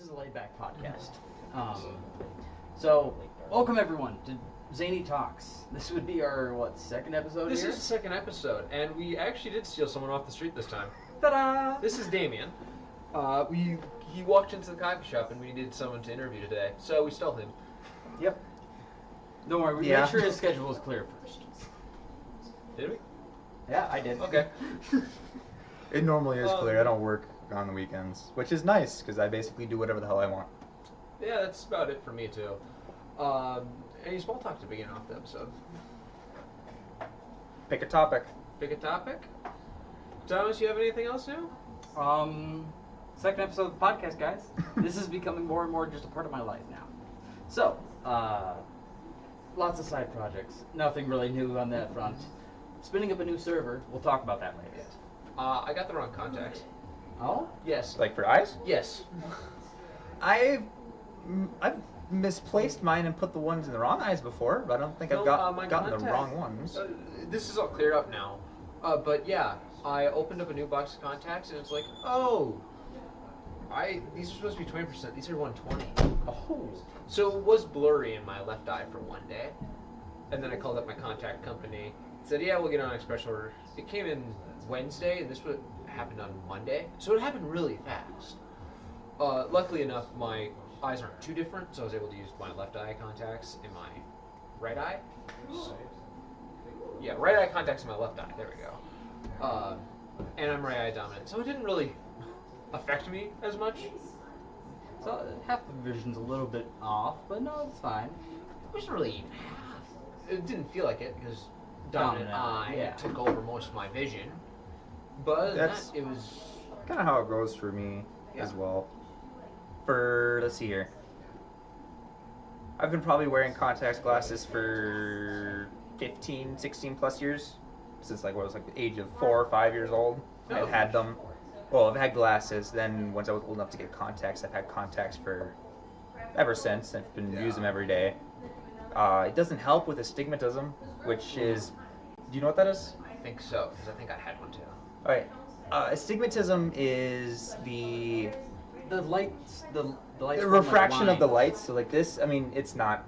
is a laid-back podcast. So, welcome everyone to Zany Talks. This would be our, second episode This here? is the second episode, and we actually did steal someone off the street this time. Ta-da! This is Damien. He walked into the coffee shop, and we needed someone to interview today, so we stole him. Yep. Don't worry, we made sure his schedule was clear first. Did we? Yeah, I did. Okay. It normally is clear. I don't work on the weekends, which is nice because I basically do whatever the hell I want. Yeah, that's about it for me, too. Any small talk to begin off the episode? Pick a topic. Pick a topic? Thomas, you have anything else new? Second episode of the podcast, guys. This is becoming more and more just a part of my life now. So, lots of side projects. Nothing really new on that front. Spinning up a new server. We'll talk about that later. I got the wrong contacts. Oh? Yes. Like for eyes? Yes. I've misplaced mine and put the ones in the wrong eyes before, but I don't think I've gotten the wrong ones. This is all cleared up now. But yeah, I opened up a new box of contacts and it's like, oh, these are supposed to be 20%. These are 120. Oh. So it was blurry in my left eye for one day, and then I called up my contact company. Said, yeah, we'll get on express order. It came in Wednesday, and this would happened on Monday, so it happened really fast. Luckily enough, my eyes aren't too different, so I was able to use my left eye contacts in my right eye. Yeah, right eye contacts in my left eye. There we go. And I'm right eye dominant, so it didn't really affect me as much. So, half the vision's a little bit off, but no, it's fine. It wasn't really even half. It didn't feel like it because dominant eye took over most of my vision. But other than that, it was kind of how it goes for me as well. Let's see here. I've been probably wearing contact glasses for 15, 16 plus years. Since the age of 4 or 5 years old. I've had them. Well, I've had glasses. Then once I was old enough to get contacts, I've had contacts ever since. I've been using them every day. It doesn't help with astigmatism, which is, do you know what that is? I think so, because I think I had one too. All right. Astigmatism is the lights, the lights. The refraction of the lights. So like this, I mean, it's not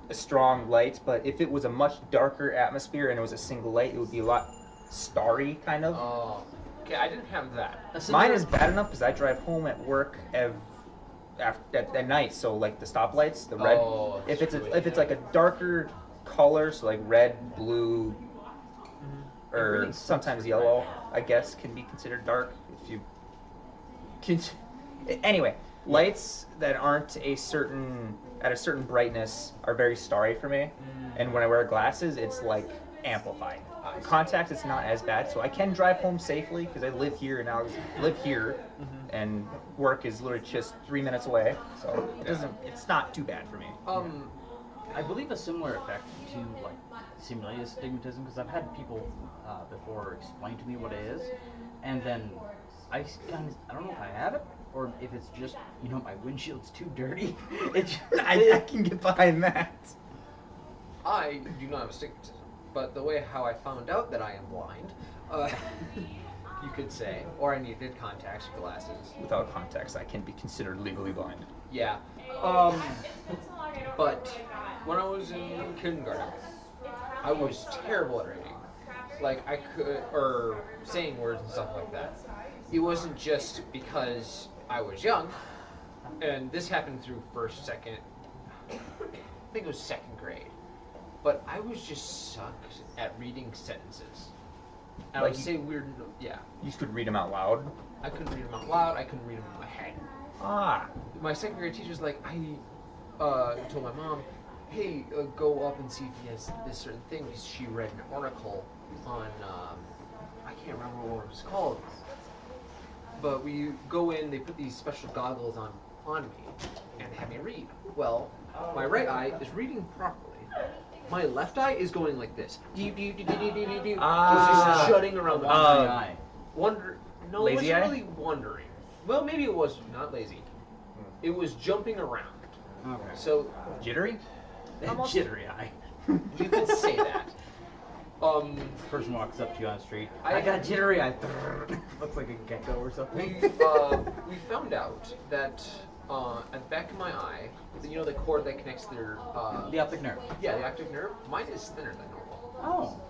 a strong light, but if it was a much darker atmosphere and it was a single light, it would be a lot starry, kind of. Oh, okay. I didn't have that. Mine is bad enough because I drive home at work at night. So like the stoplights, the red. If it's like a darker color, so like red, blue, or sometimes yellow, I guess can be considered dark if you can. Anyway, lights that aren't at a certain brightness are very starry for me, and when I wear glasses, it's like amplified. Contacts, it's not as bad, so I can drive home safely because I live here and I live here, and work is literally just 3 minutes away, so it's not too bad for me. I believe a similar effect to like simulated astigmatism, because I've had people before explain to me what it is, and then I don't know if I have it or if it's just my windshield's too dirty. I can get behind that. I do not have astigmatism, but the way how I found out that I am blind, you could say, or I needed contacts, glasses. Without contacts, I can be considered legally blind. Yeah. But when I was in kindergarten, I was terrible at reading. Like or saying words and stuff like that. It wasn't just because I was young, and this happened through first, second, I think it was second grade. But I was just sucked at reading sentences. And I would say weird, yeah. You could read them out loud? I couldn't read them out loud, I couldn't read them in my head. My second grade teacher's like, I told my mom, hey, go up and see if he has this certain thing, because she read an article on, I can't remember what it was called. But we go in, they put these special goggles on me, and have me read. Well, my right eye is reading properly. My left eye is going like this. It's just shutting around the eye. No, it wasn't really wandering. Well, maybe it was not lazy. It was jumping around. Okay. So jittery? Jittery eye. You could say that. Person walks up to you on the street. I got jittery eye. Looks like a gecko or something. We found out that at the back of my eye, you know the cord that connects their The optic nerve. yeah, the optic nerve. Mine is thinner than normal. Oh.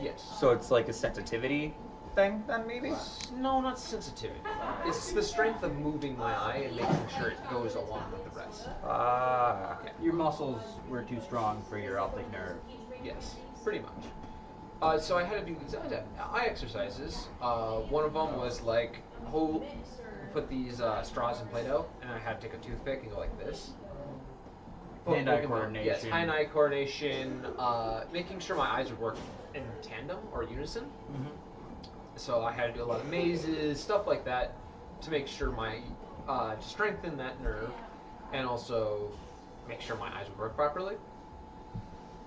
Yes. So it's like a sensitivity thing, then maybe? No, not sensitivity. It's the strength of moving my eye and making sure it goes along with the rest. Ah. Yeah. Your muscles were too strong for your optic nerve. Yes, pretty much. So I had to do these eye exercises. One of them was like put these straws in Play-Doh, and I had to take a toothpick and go like this. Hand-eye coordination. Yes, hand-eye coordination. Making sure my eyes would work in tandem or unison. Mm-hmm. So I had to do a lot of mazes, stuff like that, to make sure to strengthen that nerve, and also make sure my eyes would work properly.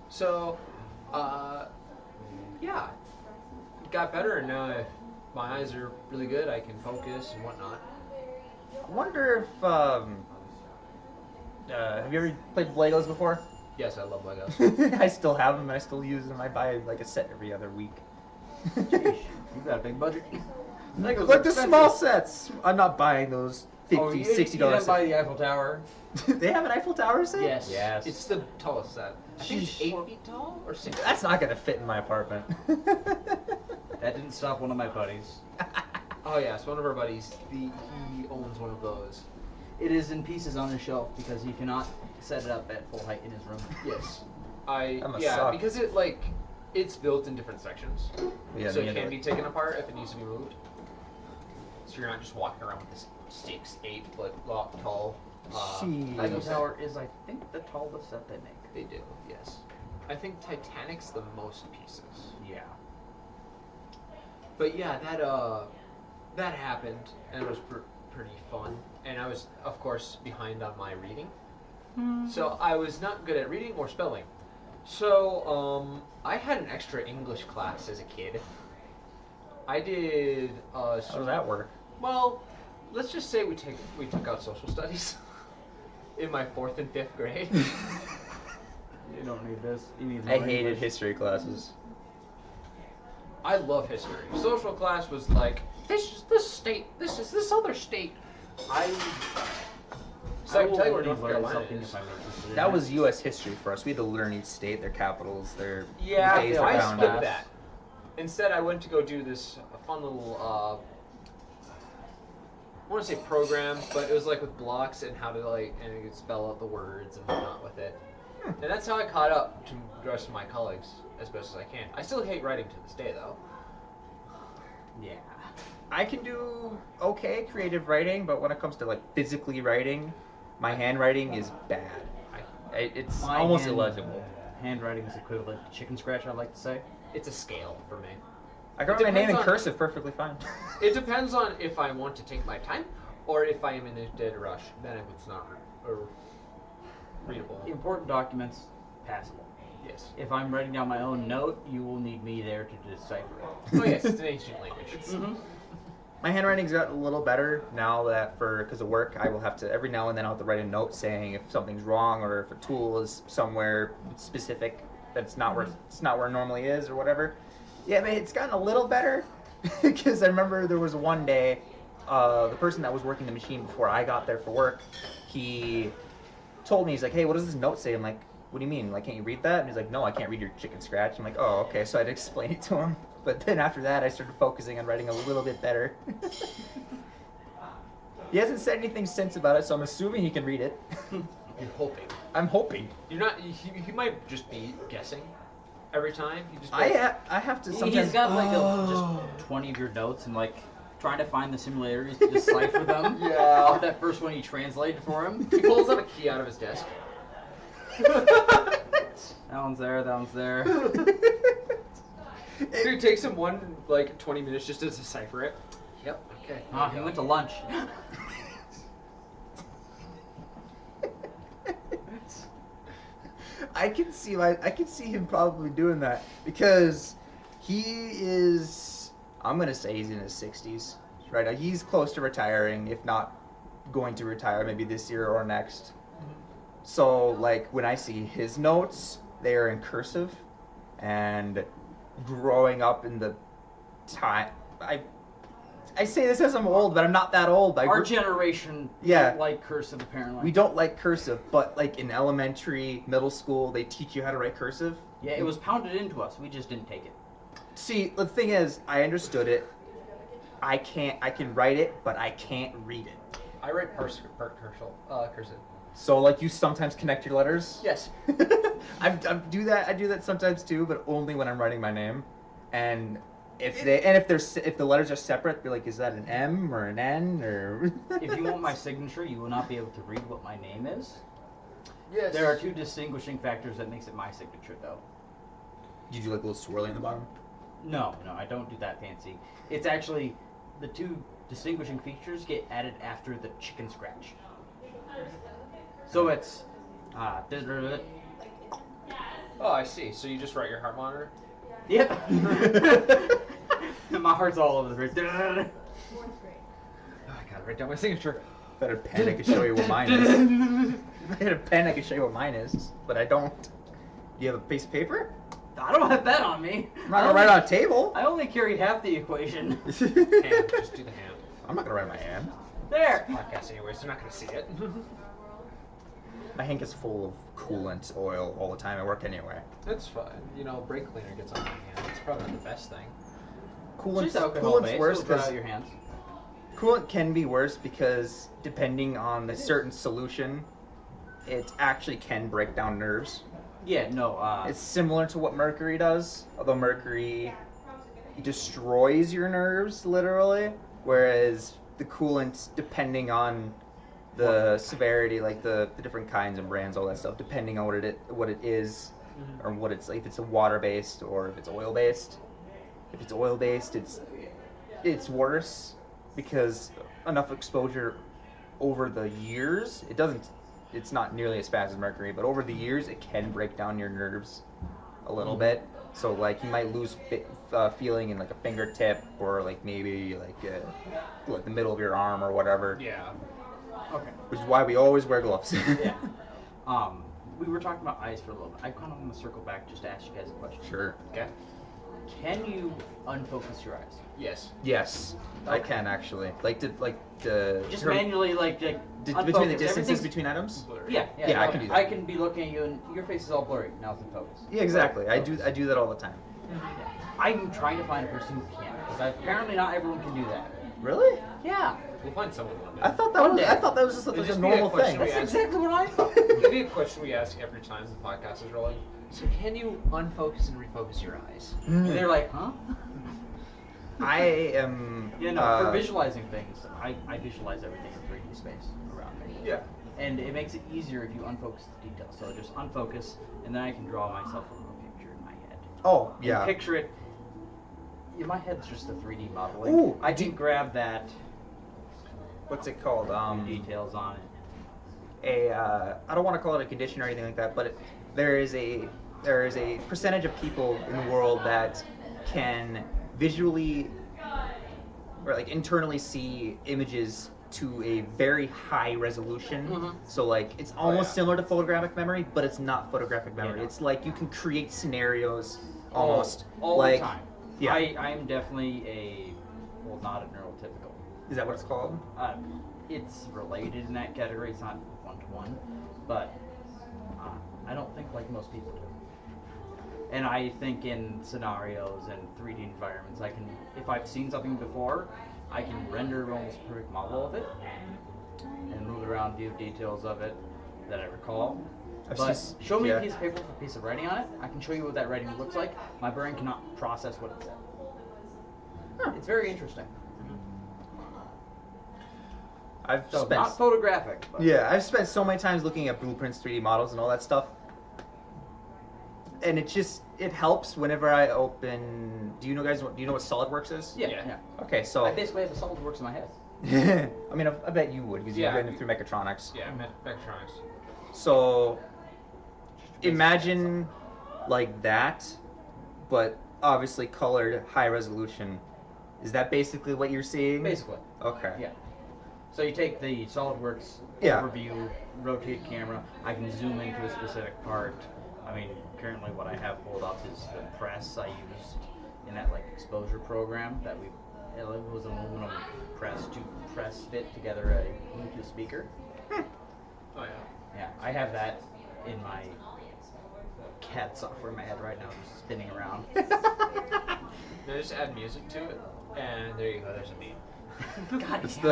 So, yeah, it got better, and now my eyes are really good. I can focus and whatnot. I wonder if, have you ever played Legos before? Yes, I love Legos. I still have them, and I still use them. I buy like a set every other week. Sheesh, you've got a big budget. Legos Like the expensive. small sets. I'm not buying those $50, Oh, you $60 didn't buy the Eiffel Tower? They have an Eiffel Tower set? Yes. It's the tallest set. I think it's Sheesh. 8 feet tall or 6. That's not gonna fit in my apartment. That didn't stop one of my buddies. Oh yes, one of our buddies. He owns one of those. It is in pieces on his shelf because he cannot set it up at full height in his room. Yes. That must suck. Because it's built in different sections, Yeah, so me it can neither. be taken apart if it needs to be moved. So you're not just walking around with this 6-8 foot tall. Jeez. Eiffel Lego set. Tower is, I think, the tallest set they make. They do, yes. I think Titanic's the most pieces. Yeah. But yeah, that happened, and it was pretty fun. And I was, of course, behind on my reading. So I was not good at reading or spelling. So I had an extra English class as a kid. I did. How does that work? Well, let's just say we took out social studies in my 4th and 5th grade. You don't need this. You need I more hated English. history classes. I love history. Social class was like this is this state. This is this other state. So I can tell you where will North learn Carolina something is. if I'm interested in That it. was U.S. history for us. We had to learn each state, their capitals, their Yeah, days I around skipped us. that. Instead, I went to go do this fun little, I want to say program, but it was like with blocks and how to and you could spell out the words and whatnot with it. And that's how I caught up to the rest of my colleagues as best as I can. I still hate writing to this day, though. Yeah. I can do okay creative writing, but when it comes to like physically writing, my handwriting is bad. It's My almost illegible. Handwriting is equivalent to chicken scratch, I'd like to say. It's a scale for me. I can It write my name in depends on- cursive perfectly fine. It depends on if I want to take my time or if I am in a dead rush. Then it's not readable. Important documents, passable. Yes. If I'm writing down my own note, you will need me there to decipher it. Oh yes, it's an ancient language. Mm-hmm. My handwriting's gotten a little better now that because of work, I will have to every now and then I'll have to write a note saying if something's wrong or if a tool is somewhere specific that's not where it's not where it normally is or whatever. Yeah, man, it's gotten a little better because I remember there was one day the person that was working the machine before I got there for work, he told me, he's like, "Hey, what does this note say?" I'm like, "What do you mean? Like, can't you read that?" And he's like, "No, I can't read your chicken scratch." I'm like, "Oh, okay." So I had to explain it to him. But then after that, I started focusing on writing a little bit better. He hasn't said anything since about it, so I'm assuming he can read it. You're hoping. I'm hoping. You're not. He might just be guessing every time. He just. I have to sometimes. He's got like just 20 of your notes and like trying to find the similarities to decipher them. Yeah. Off that first one you translated for him. He pulls out a key out of his desk. That one's there, that one's there. It takes him 20 minutes just to decipher it. Yep. Okay. Ah, he went to lunch. I can see him probably doing that because he is. I'm gonna say he's in his 60s, right? Now. He's close to retiring, if not going to retire, maybe this year or next. So, like when I see his notes, they are in cursive, and growing up in the time, I say this as I'm old, but I'm not that old. Our generation don't like cursive, apparently. We don't like cursive, but like in elementary, middle school, they teach you how to write cursive. Yeah, it was pounded into us. We just didn't take it. See, the thing is, I understood it. I can write it, but I can't read it. I write cursive. So, like, you sometimes connect your letters? Yes. I do that sometimes too, but only when I'm writing my name. And if the letters are separate, be like, is that an M or an N or? If you want my signature, you will not be able to read what my name is. Yes. There are two distinguishing factors that makes it my signature, though. Did you like a little swirly in the bottom? No, I don't do that fancy. It's actually the two distinguishing features get added after the chicken scratch. So it's Oh, I see. So you just write your heart monitor? Yep. My heart's all over the place. Oh, I gotta write down my signature. If I had a pen, I could show you what mine is. If I had a pen, I could show you what mine is, but I don't. Do you have a piece of paper? I don't have that on me. I'm not gonna write on a table. I only carry half the equation. Hand. Just do the hand. I'm not gonna write on my hand. There. Podcast anyway, so they're not gonna see it. My hand gets full of coolant oil all the time at work anyway. That's fine. You know, brake cleaner gets on my hand. It's probably not the best thing. Just alcohol based. Worse It'll dry because out your hands. coolant can be worse because depending on the certain solution, it actually can break down nerves. Yeah, no. It's similar to what mercury does, although mercury destroys your nerves literally, whereas the coolant, depending on the severity, like the different kinds and brands, all that stuff, depending on what it is, or what it's like, if it's a water based or if it's oil based. If it's oil based, it's worse because enough exposure over the years, it's not nearly as fast as mercury, but over the years it can break down your nerves a little bit. So like you might lose feeling in like a fingertip or like maybe like the middle of your arm or whatever. Yeah. Okay. Which is why we always wear gloves. Yeah. We were talking about eyes for a little bit. I kind of want to circle back just to ask you guys a question. Sure. Okay. Can you unfocus your eyes? Yes. Yes, I can actually. Just manually, between the unfocus. distances Everything's- between items. Yeah, Yeah, I can do that. I can be looking at you and your face is all blurry. Now it's in focus. Yeah, exactly. I do that all the time. I'm trying to find a person who can, because apparently not everyone can do that. Really? Yeah. We'll find someone one day. I thought that was just It'd like a just be a normal question thing. we That's ask. exactly what I thought. It'll be a question we ask every time the podcast is rolling. So can you unfocus and refocus your eyes? And they're like, huh? I am. Yeah, no, for visualizing things, I visualize everything in 3D space around me. Yeah. And it makes it easier if you unfocus the details. So just unfocus, and then I can draw myself a little picture in my head. Oh, And yeah. picture it. In my head's just a 3D modeling. Ooh, I can grab that, What's it called? details on it. I don't want to call it a condition or anything like that, but there is a percentage of people in the world that can visually or like internally see images to a very high resolution. Mhm. So like it's almost yeah. similar to photographic memory, but it's not photographic memory. Yeah. It's like you can create scenarios almost all like the time. yeah. I'm definitely not a neurotypical. Is that what it's called? It's related in that category. It's not one-to-one, but I don't think like most people do. And I think in scenarios and 3D environments, if I've seen something before, I can render almost a perfect model of it and move it around, view details of it that I recall. But show me a piece of paper with a piece of writing on it. I can show you what that writing looks like. My brain cannot process what it said. Huh. It's very interesting. I've Not photographic. But I've spent so many times looking at blueprints, 3D models, and all that stuff. And it helps whenever I open. Do you know what SolidWorks is? Yeah. Okay, so I basically have a SolidWorks in my head. I mean, I bet you would because you've Yeah. been through mechatronics. Yeah, Mechatronics. So imagine like that, but obviously colored, high resolution. Is that basically what you're seeing? Basically. Okay. Yeah. So you take the SolidWorks Yeah. overview, rotate camera. I can zoom into a specific part. I mean, currently what I have pulled up is the press I used in that exposure program that we It was an aluminum press to press fit together a Bluetooth speaker. Oh yeah. Yeah, I have that in my CAD software in my head right now, just spinning around. Now just add music to it, and there you go. There's a meme. God It's damn.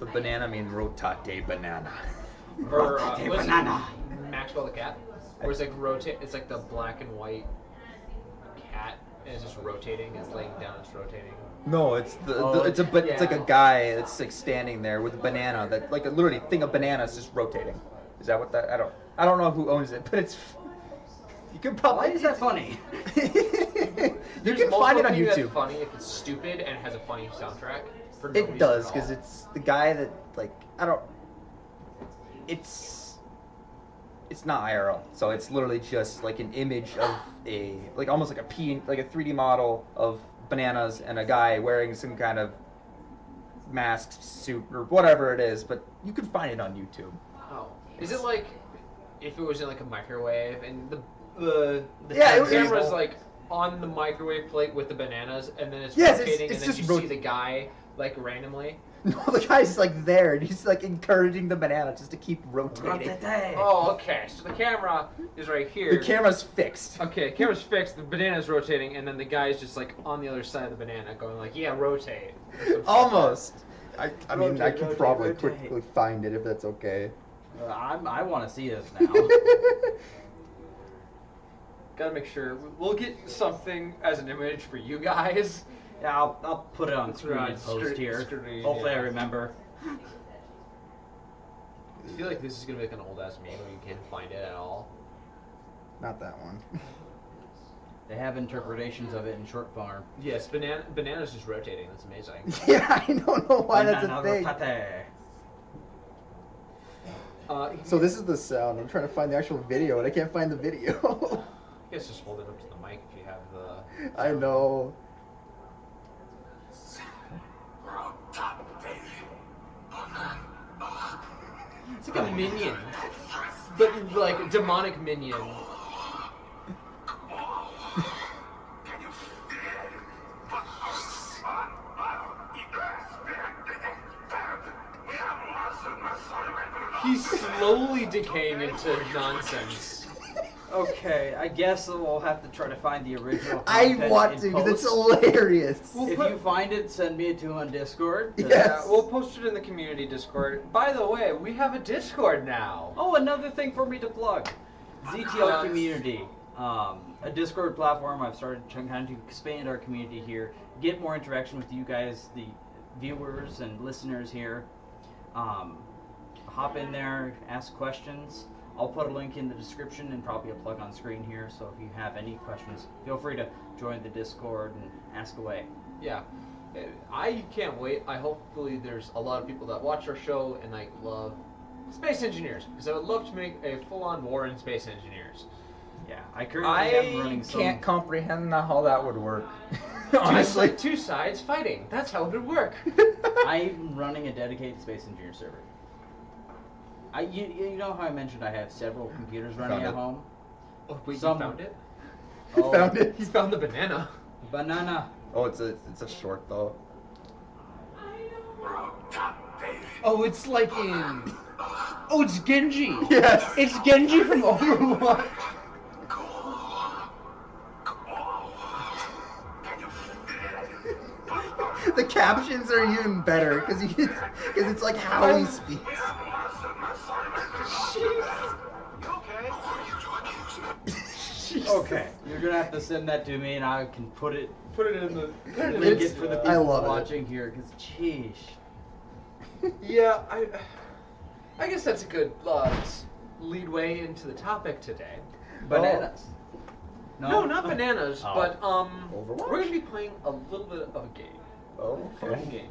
the banana mean rotate banana. Or Rotate was it banana. Maxwell the cat? Where it's like rotate. It's like the black and white cat, and it's just rotating. It's laying down. It's rotating. No, it's it's like a guy that's like standing there with a banana that like a literally thing of bananas just rotating. Is that what that? I don't know who owns it, but it's. You can probably. Why is that funny? You can find it on YouTube. That's funny if it's stupid and has a funny soundtrack. For no It reason does at because all. it's the guy that like I don't. It's not IRL, so it's literally just like an image of a like almost like a 3D model of bananas and a guy wearing some kind of masked suit or whatever it is. But you can find it on YouTube. Oh, is it like if it was in like a microwave and the Yeah, it was- camera's like on the microwave plate with the bananas, and then it's Yes, rotating, it's and then just you see the guy like randomly. No, the guy's like there and he's like encouraging the banana just to keep rotating. Oh, okay. So the camera is right here. The camera's fixed. Okay, camera's fixed. The banana's rotating, and then the guy's just like on the other side of the banana, going like, "Yeah, rotate." or some shit. Almost. I mean, I can Rotate, probably rotate. quickly find it if that's okay. I want to see this now. Gotta make sure we'll get something as an image for you guys. Yeah, I'll put it on That's screen right, and post here. screen, Hopefully yeah. I remember. I feel like this is gonna be like an old ass meme where you can't find it at all. Not that one. They have interpretations of it in short form. Yes, banana's just rotating. That's amazing. Yeah, I don't know why that's a Banana thing. rotate. So this is the sound. I'm trying to find the actual video, and I can't find the video. I guess just hold it up to the mic if you have the. I know. It's like a minion, but like a demonic minion. He's slowly decaying into nonsense. Okay, I guess we'll have to try to find the original. I content want in to because it's post. hilarious. If you find it, send me it to on Discord. Yes. We'll post it in the community Discord. By the way, we have a Discord now. Oh, another thing for me to plug. ZTL community. A Discord platform. I've started trying to expand our community here. Get more interaction with you guys, the viewers and listeners here. Hop in there, ask questions. I'll put a link in the description and probably a plug on screen here. So if you have any questions, feel free to join the Discord and ask away. Yeah. I can't wait. Hopefully there's a lot of people that watch our show and like love space engineers, because I would love to make a full-on war in space engineers. Yeah, I currently am I running some. can't comprehend how that would work. Just Honestly. like two sides fighting. That's how it would work. I'm running a dedicated Space Engineer server. You know how I mentioned I have several computers running Found at it. home? Oh, wait, Some- you found it? Oh, Found it. He found the banana. Banana. Oh, it's a short though. Oh, it's like in... Oh, it's Genji. Yes. It's Genji from Overwatch. The captions are even better because it's like how he speaks. Okay, you're gonna have to send that to me, and I can put it in the... link it for the I people love it. watching here. Cause sheesh. Yeah, I guess that's a good lead way into the topic today. Bananas. No, not bananas, Oh. but Overwatch? we're gonna be playing a little bit of a game. Oh, Fun game.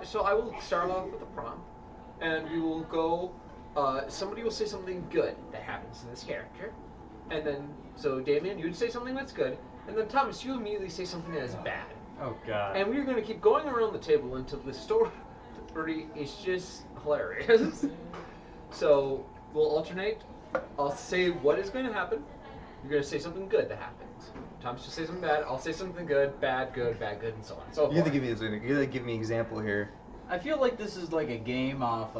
So I will start off with a prompt, and we will go. Somebody will say something good that happens to this character, and then so Damien, you'd say something that's good, and then Thomas, you immediately say something that is bad, Oh god. and we're gonna keep going around the table until the story is just hilarious. So we'll alternate. I'll say what is going to happen. You're going to say something good that happens. Tom's just say something bad. I'll say something good, bad, good, and so on and so forth. You have to give me this. You have to give me an example here. I feel like this is like a game off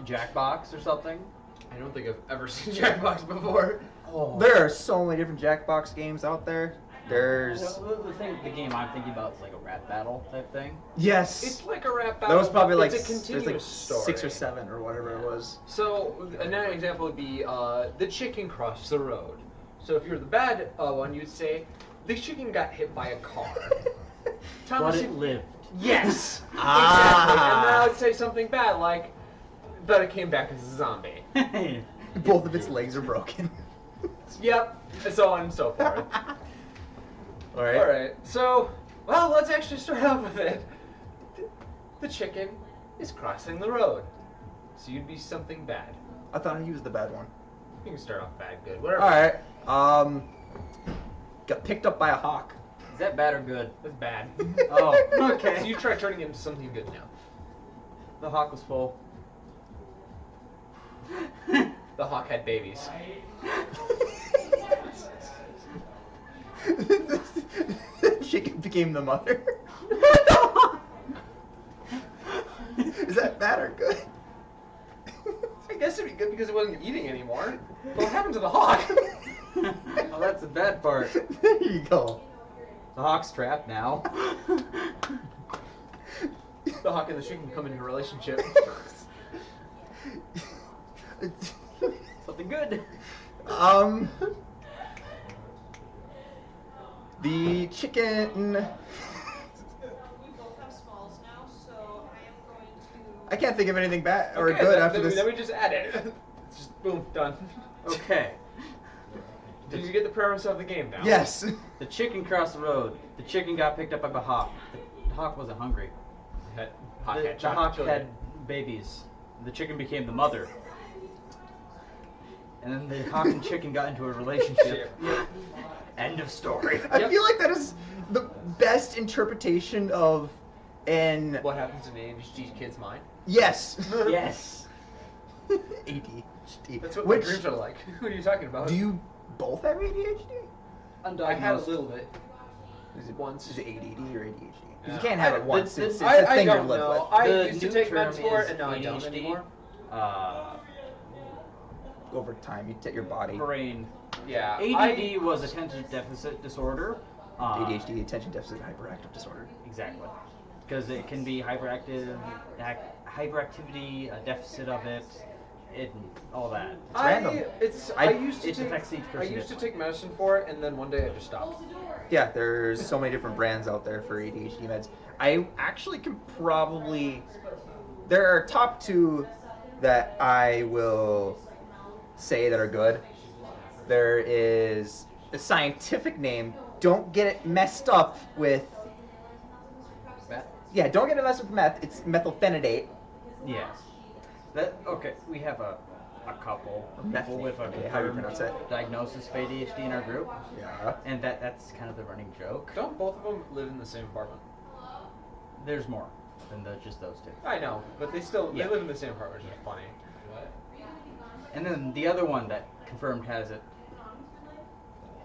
Jackbox or something. I don't think I've ever seen Jackbox before. Oh. There are so many different Jackbox games out there. There's The game I'm thinking about is like a rap battle type thing. yes. It's like a rap battle. That was probably but like it's a there's continuous like story. 6 or 7 or whatever it was. So another example would be the chicken crossed the road. So if you're the bad one, you'd say the chicken got hit by a car. But it lived. Yes. Ah. Exactly. And then I would say something bad like, but it came back as a zombie. Both of its legs are broken. Yep. And so on and so forth. All right. All right. So, well, let's actually start off with it. The chicken is crossing the road. So you'd be something bad. I thought I used the bad one. You can start off bad, good, whatever. All right. Got picked up by a hawk. Is that bad or good? That's bad. Oh, okay. So you try turning it into something good now. The hawk was full. The hawk had babies. The chicken became the mother. Is that bad or good? I guess it'd be good because it wasn't eating anymore. But what happened to the hawk? Well, that's the bad part. There you go. The hawk's trapped now. The hawk and the chicken come into a relationship. Something good. The chicken. We both have smalls now, so I am going to. I can't think of anything bad or Okay, good then, after then, this. Then we just add it. It's just boom, done. Okay. Did you get the premise of the game now? Yes. The chicken crossed the road. The chicken got picked up by the hawk. The hawk wasn't hungry. The The hawk had babies. The chicken became the mother. And then the hawk and chicken got into a relationship. End of story. I feel like that is the best interpretation of an What happens in an ADHD kid's mind? yes. Yes. ADHD. That's what Which my dreams are like. What are you talking about? do you both have ADHD? I had a little bit. Is it Once. Is it ADD or ADHD? 'Cause Yeah. you can't have it once. It's a I thing don't you live know. with. I The used to new take term meds for it, is and now I don't ADHD. anymore. Over time, you your body. Brain. Yeah. ADD was attention deficit disorder. ADHD, attention deficit hyperactive disorder. Exactly. Because it can be hyperactivity, a deficit of it, all that. random. I used to It take, affects each I person used to differently. take medicine for it, and then one day I just stopped. Yeah, there's so many different brands out there for ADHD meds. I actually can probably. There are top 2 that I will say that are good. There is a scientific name. Don't get it messed up with. Meth? Yeah, don't get it messed up with meth. It's methylphenidate. Yes. Okay, we have a couple of people with a Okay, how do you pronounce that? diagnosis of ADHD in our group, Yeah. and that's kind of the running joke. Don't both of them live in the same apartment? There's more than just those 2. I know, but they Yeah. live in the same apartment, which is funny. And then the other one that confirmed has it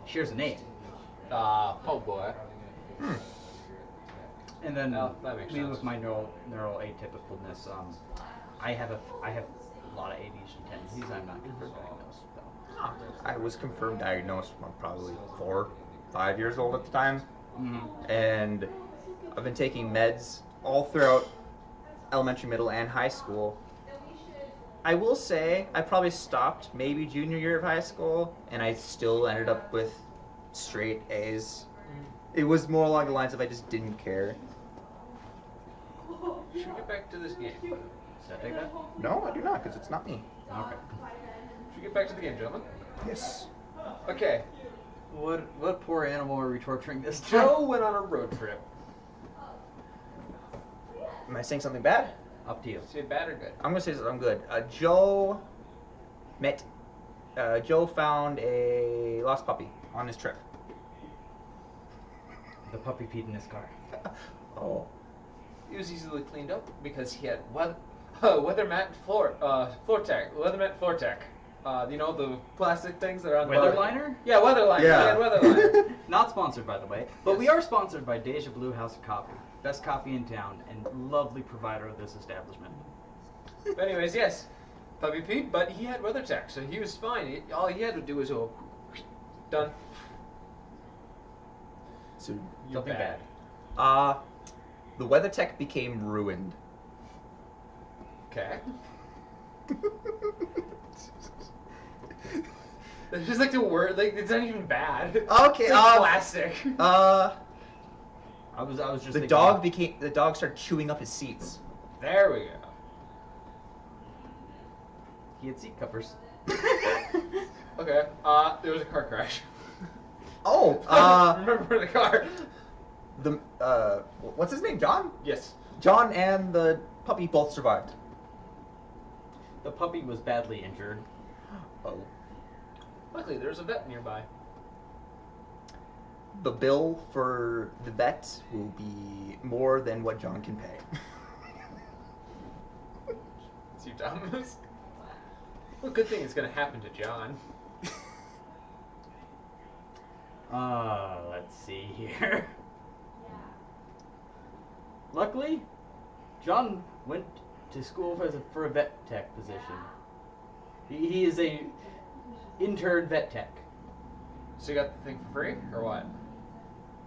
shares a name. Oh boy. And then Oh, that makes me sense. with my neural atypicalness, I have a lot of ADHD tendencies. I'm not confirmed diagnosed though. I was confirmed diagnosed when I'm probably 4, 5 years old at the time. Mm-hmm. And I've been taking meds all throughout elementary, middle, and high school. I will say I probably stopped maybe junior year of high school, and I still ended up with straight A's. It was more along the lines of I just didn't care. Should we get back to this game? Should I take that? No, I do not, because it's not me. Okay. Should we get back to the game, gentlemen? Yes. Okay. What poor animal are we torturing this time? Joe went on a road trip. Am I saying something bad? Up to you. Say bad or good? I'm gonna say I'm good. Joe found a lost puppy on his trip. The puppy peed in his car. Oh. It was easily cleaned up because he had weather mat floor tech. You know the plastic things that are on the Weatherliner? Yeah, Weatherliner. Yeah. Weatherliner. Not sponsored, by the way, but we Yes. are sponsored by Deja Blue House of Coffee, best coffee in town and lovely provider of this establishment. But anyways, yes, Puppy Pete, but he had WeatherTech, so he was fine. All he had to do was go, done. So, Something bad. the WeatherTech became ruined. Okay. It's just like the word, like it's not even bad. Okay, It's like plastic. I was just The thinking, dog started chewing up his seats. There we go. He had seat covers. Okay. There was a car crash. Oh, Remember the car? what's his name? John? Yes. John and the puppy both survived. The puppy was badly injured. Oh. Luckily, there's a vet nearby. The bill for the vet will be more than what John can pay. See, Thomas. Well, good thing it's gonna happen to John. Let's see here. Luckily, John went to school for a vet tech position. He is a intern vet tech. So you got the thing for free, or what?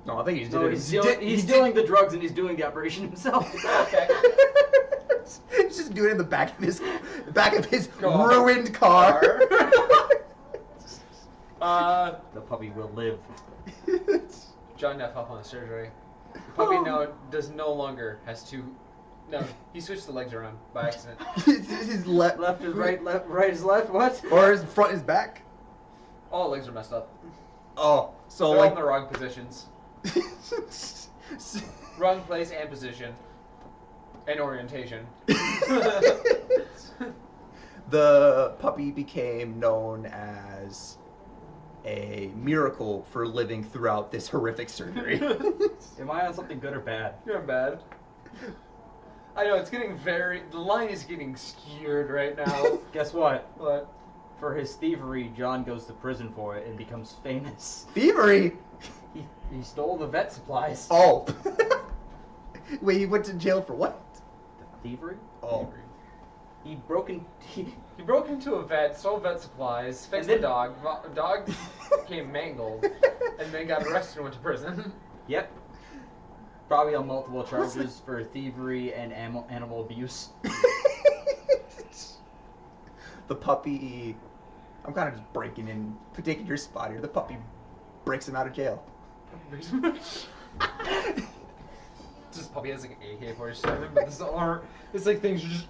No, I think he's No, he's stealing the drugs and he's doing the operation himself. Okay. He's just doing it in the back of his Car. ruined car. The puppy will live. John got off on the surgery. The puppy now no longer has two. No, he switched the legs around by accident. his left, Left is right, right is left. What? or his front is back. All legs are messed up. Oh, so They're all in like the wrong positions. Wrong place and position. And orientation. the puppy became known as a miracle for living throughout this horrific surgery. Am I on something good or bad? You're bad. I know, it's getting the line is getting skewed right now. Guess what? But For his thievery, John goes to prison for it and becomes famous. Thievery. He stole the vet supplies. Oh. Wait, he went to jail for what? The thievery? Oh. He broke he broke into a vet, stole vet supplies, fixed And the dog. Dog became mangled, and then got arrested and went to prison. Yep. Probably on multiple charges for thievery and animal abuse. The puppy. I'm kind of just taking your spot here. The puppy breaks him out of jail. This puppy has like an AK-47, but this arm, it's like things are just.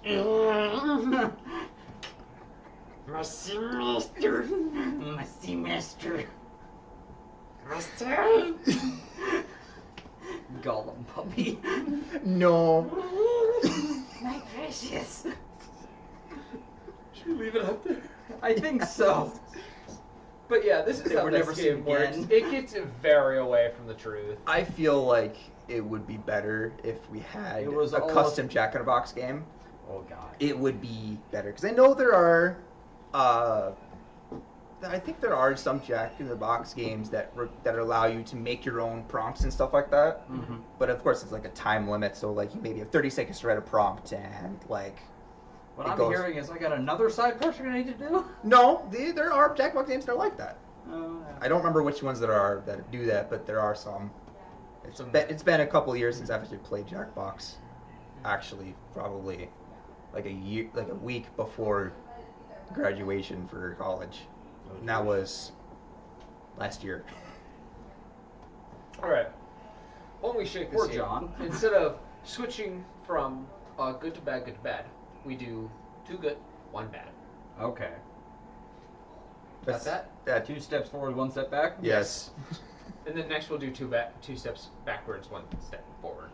Mercy, mister. Mercy, mister. Mister. Gollum puppy. No. My precious. Should we leave it up there? I think so. But yeah, this is They how were this never seen game works. again. It gets very away from the truth. I feel like it would be better if we had It was a all- custom Jack in a Box game. Oh god. It would be better because I know there are. I think there are some Jack in the Box games that allow you to make your own prompts and stuff like that. Mm-hmm. But of course, it's like a time limit, so like you maybe have 30 seconds to write a prompt, and like What it I'm goes- hearing is I got another side project I need to do. no, there are Jack in the Box games that are like that. Oh, I don't remember which ones that do that, but there are some. It's been a couple of years since I've actually played Jackbox. Actually, probably like a week before graduation for college. And that was last year. All right. Why don't we shake this Poor here? John. Instead of switching from good to bad, we do 2 good, 1 bad. Okay. Got that? That 2 steps forward, 1 step back. yes. And then next we'll do 2 steps backwards, 1 step forward.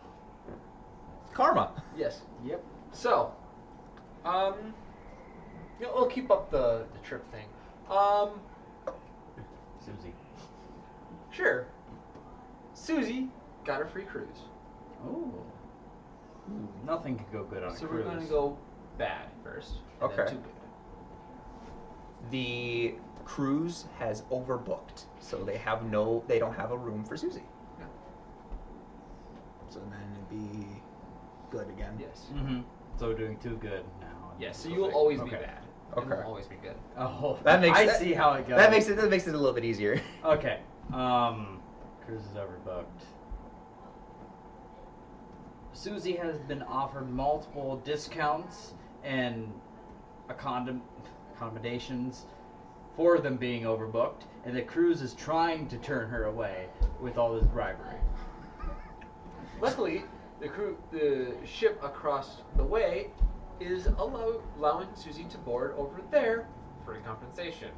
Karma. Yes. Yep. So, we'll keep up the trip thing. Susie. Sure. Susie got a free cruise. Oh. Nothing could go good on a So cruise. we're gonna go bad first. And Okay. Then 2 good. The cruise has overbooked, so they don't have a room for Susie. Yeah. So then it'd be good again. Yes. Mm-hmm. So we're doing too good now. Yes. So you will always be Okay. bad. Okay. You will always be good. Oh, That makes I that- see how it goes. That makes it a little bit easier. Okay. Cruise is overbooked. Susie has been offered multiple discounts and accommodations for them being overbooked, and the cruise is trying to turn her away with all this bribery. Luckily, the ship across the way is allowing Susie to board over there for compensation.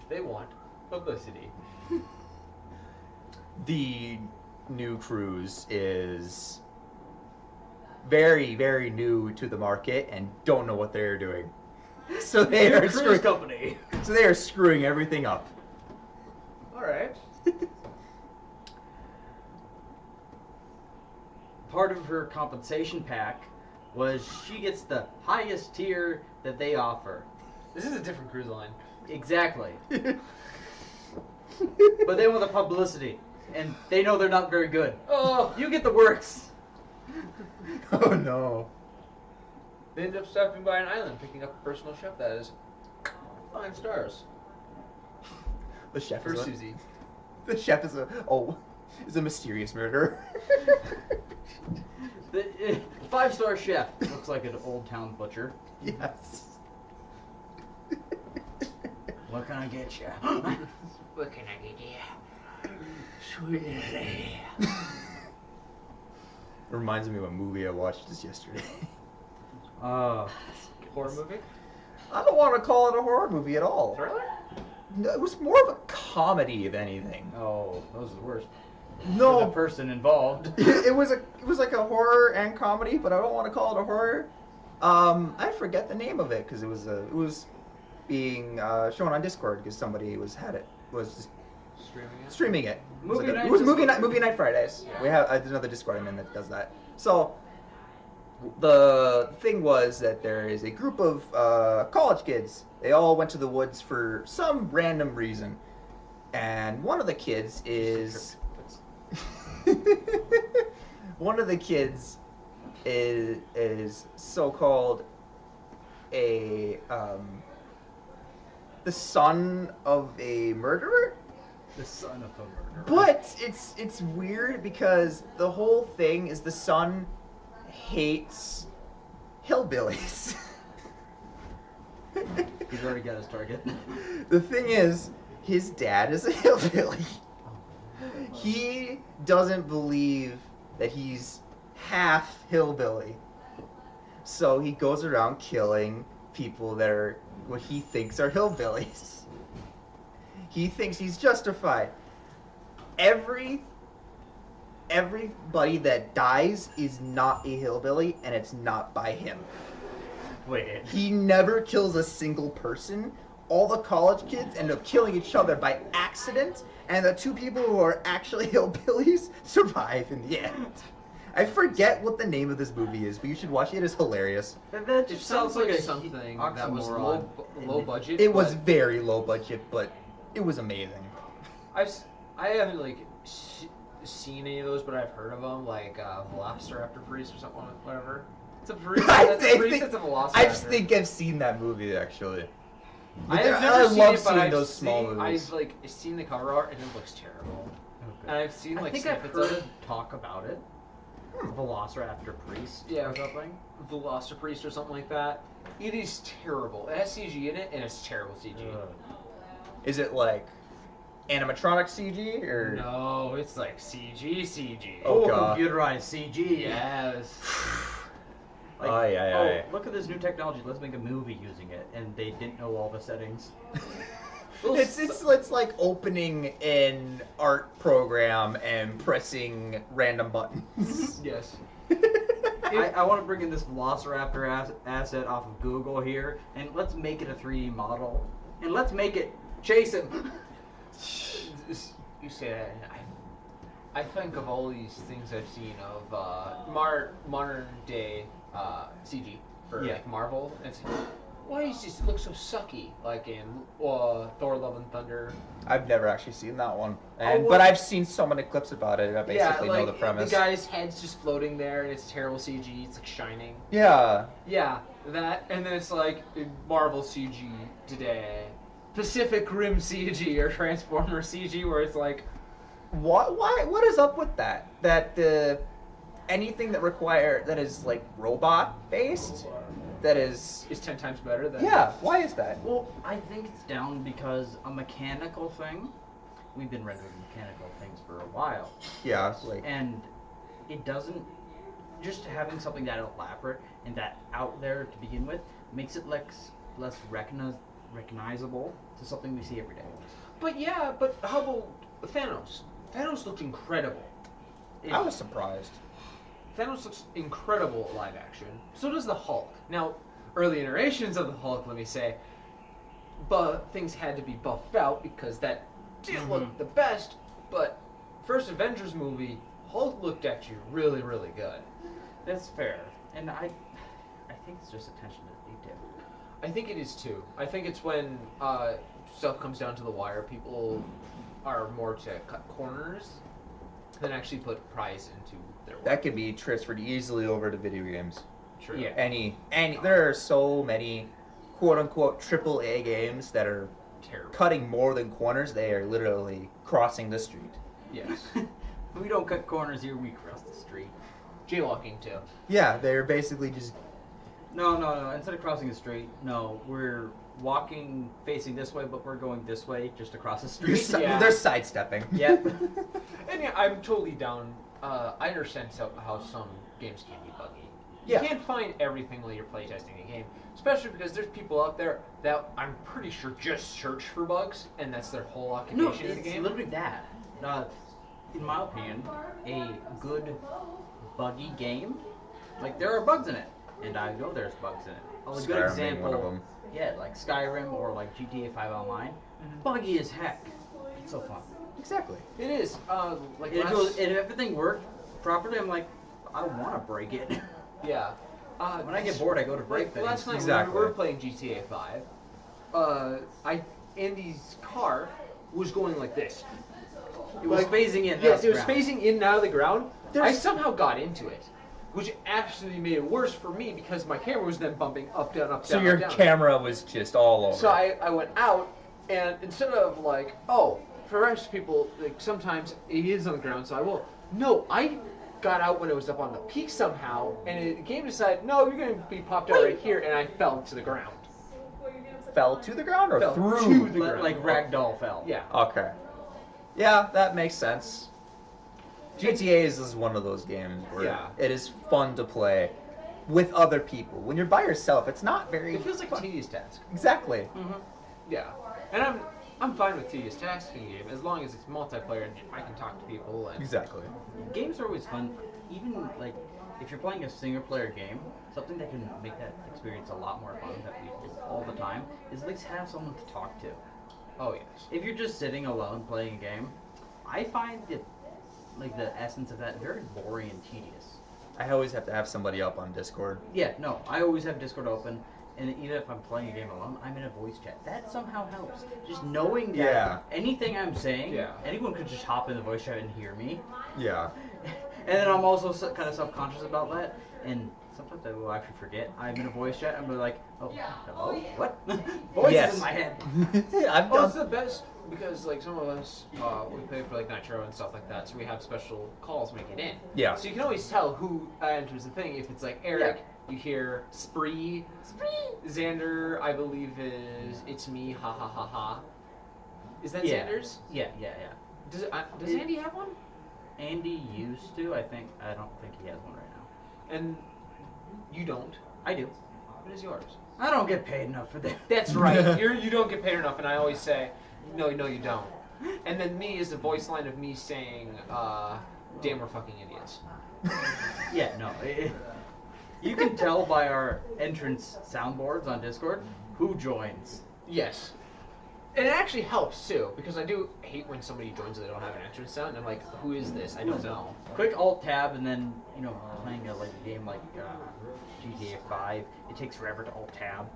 If they want publicity. The new cruise is very, very new to the market and don't know what they're doing. So they New are cruise screwing. company. So they are screwing everything up. All right. Part of her compensation pack was she gets the highest tier that they offer. This is a different cruise line. Exactly. But they want the publicity, and they know they're not very good. Oh, You get the works. Oh no. they end up stopping by an island, picking up a personal chef that is 5 stars The chef for is Susie. The chef is a mysterious murderer. The 5-star chef looks like an old town butcher. Yes. What can I get you? What can I get you? Reminds me of a movie I watched just yesterday. Uh, Horror movie? I don't want to call it a horror movie at all. Thriller? No, it was more of a comedy, if anything. oh, those are the worst. For the No, person involved. it was like a horror and comedy, but I don't want to call it a horror. I forget the name of it because it was being shown on Discord because somebody was just streaming it. Movie night It was Discord. movie night Fridays. Yeah. We have there's another Discord I'm in that does that. So the thing was that there is a group of college kids. They all went to the woods for some random reason, and one of the kids is so-called the son of a murderer. The son of a murderer. But it's weird because the whole thing is the son hates hillbillies. He's already got his target. The thing is, his dad is a hillbilly. He doesn't believe that he's half hillbilly. So he goes around killing people that are what he thinks are hillbillies. He thinks he's justified. Everybody that dies is not a hillbilly, and it's not by him. Wait. He never kills a single person. All the college kids end up killing each other by accident, and the 2 people who are actually hillbillies survive in the end. I forget what the name of this movie is, but you should watch it. It is hilarious. That It just sounds like a something oxymoron. that was low budget. It was but very low budget, but it was amazing. I haven't seen any of those, but I've heard of them, like Velociraptor Priest or something, whatever. It's a priest. That's a priest. It's a Velociraptor. I just think I've seen that movie actually. I But have I never seen love it, but seeing I've those small seen, movies. I've seen the cover art and it looks terrible. Okay. And I've seen I like think I've snippets heard of it. talk about it. Velociraptor Priest Yeah. or something. Velociraptor Priest or something like that. It is terrible. It has CG in it, and it's terrible CG. Is it like animatronic CG or? No, it's like CG. Oh, God. computerized CG. Yes. Like, Aye, aye, aye. look at this new technology. Let's make a movie using it, and they didn't know all the settings. It's like opening an art program and pressing random buttons. Yes. I want to bring in this Velociraptor asset off of Google here, and let's make it a 3D model, and let's make it chase him. You say that, and I think of all these things I've seen of modern day CG for Yeah. like Marvel. And it's, why does this look so sucky? Like in Thor: Love and Thunder. I've never actually seen that one, well- but I've seen so many clips about it. I basically know the premise. The guy's head's just floating there, and it's terrible CG. It's like shining. Yeah. Yeah, that, and then it's like Marvel CG today, Pacific Rim CG or Transformer CG, where it's like, What? Why? What is up with that? That anything that is like robot based, that is 10 times better than. yeah. Why is that? Well, I think it's down because a mechanical thing. We've been rendering mechanical things for a while, Yeah. Like and it doesn't. Just having something that elaborate and that out there to begin with makes it less recognizable to something we see every day. But how about Thanos? Thanos looked incredible. I was surprised. Thanos looks incredible live action. So does the Hulk. Now, early iterations of the Hulk, let me say, but things had to be buffed out because that didn't look the best. But first Avengers movie, Hulk looked actually really, really good. That's fair, and I think it's just attention to detail. I think it is too. I think it's when stuff comes down to the wire, people are more to cut corners than actually put prize into their work. That could be transferred easily over to video games. True. Yeah. Any there are so many quote unquote AAA games that are Terrible. cutting more than corners. They are literally crossing the street. Yes. We don't cut corners here, we cross the street. Jaywalking too. Yeah, they're basically just No. Instead of crossing the street, no, we're walking facing this way, but we're going this way just across the street. Yeah. they're sidestepping. Yep. And yeah, I'm totally down. I understand how some games can be buggy. Yeah. You can't find everything while you're playtesting a game, especially because there's people out there that I'm pretty sure just search for bugs, and that's their whole No, occupation in the it's game. literally that. In my opinion, a good buggy game, like there are bugs in it, and I know there's bugs in it. A good Skyrim example, being one of them. yeah, like Skyrim or like GTA 5 Online, buggy as heck. It's so fun. Exactly. It is. Like It last- goes, and if everything worked properly, I'm like, I want to break it. Yeah. When I get bored, I go to break Like, things. last night Exactly. when we were playing GTA 5, Andy's car was going like this. It was phasing in. Yes, out it was the ground. phasing in and out of the ground. I There's- somehow got into it, which actually made it worse for me because my camera was then bumping up, down, up, So down, your up, down. camera was just all over. So I went out, and instead of like, oh, for the rest of people, like sometimes it is on the ground, so I will. No, I got out when it was up on the peak somehow, and the game decided, no, you're going to be popped out right here, and I fell to the ground. fell to the ground or Fell through? to the ground. Like ragdoll fell. Yeah. Okay. Yeah, that makes sense. GTA is one of those games where Yeah. it is fun to play with other people. When you're by yourself, it's not very. It feels like a fun. tedious task. Exactly. Yeah. And I'm fine with tedious tasking game as long as it's multiplayer and I can talk to people and Exactly. Games are always fun. Even like if you're playing a single player game, something that can make that experience a lot more fun that we do all the time is at least have someone to talk to. oh yes. If you're just sitting alone playing a game, I find it like the essence of that very boring and tedious. I always have to have somebody up on Discord. Yeah, no, I always have Discord open, and even if I'm playing a game alone, I'm in a voice chat. That somehow helps. Just knowing that Yeah. anything I'm saying, Yeah. anyone could just hop in the voice chat and hear me. Yeah. And then I'm also kind of self-conscious about that, and sometimes I will actually forget I'm in a voice chat. I'm like, oh, hello, what? Voices Yes. in my head. I've Well, it's done. the best because like some of us we play for like Nitro and stuff like that, so we have special calls make it in. Yeah. So you can always tell who enters the thing. If it's like Eric, you hear Spree. Xander, I believe is it's me. Ha ha ha ha. Is that Yeah. Xander's? Yeah. Does Andy have one? Andy used to, I think. I don't think he has one right now. And you don't. I do. What is yours? I don't get paid enough for that. That's right. You don't get paid enough, and I always say, no, you don't. And then me is the voice line of me saying, damn, we're fucking idiots. Yeah, no. You can tell by our entrance soundboards on Discord who joins. Yes. And it actually helps too, because I do hate when somebody joins and they don't have an entrance sound. And I'm like, who is this? I don't know. Quick Alt Tab, and then playing a game like GTA 5, it takes forever to Alt Tab.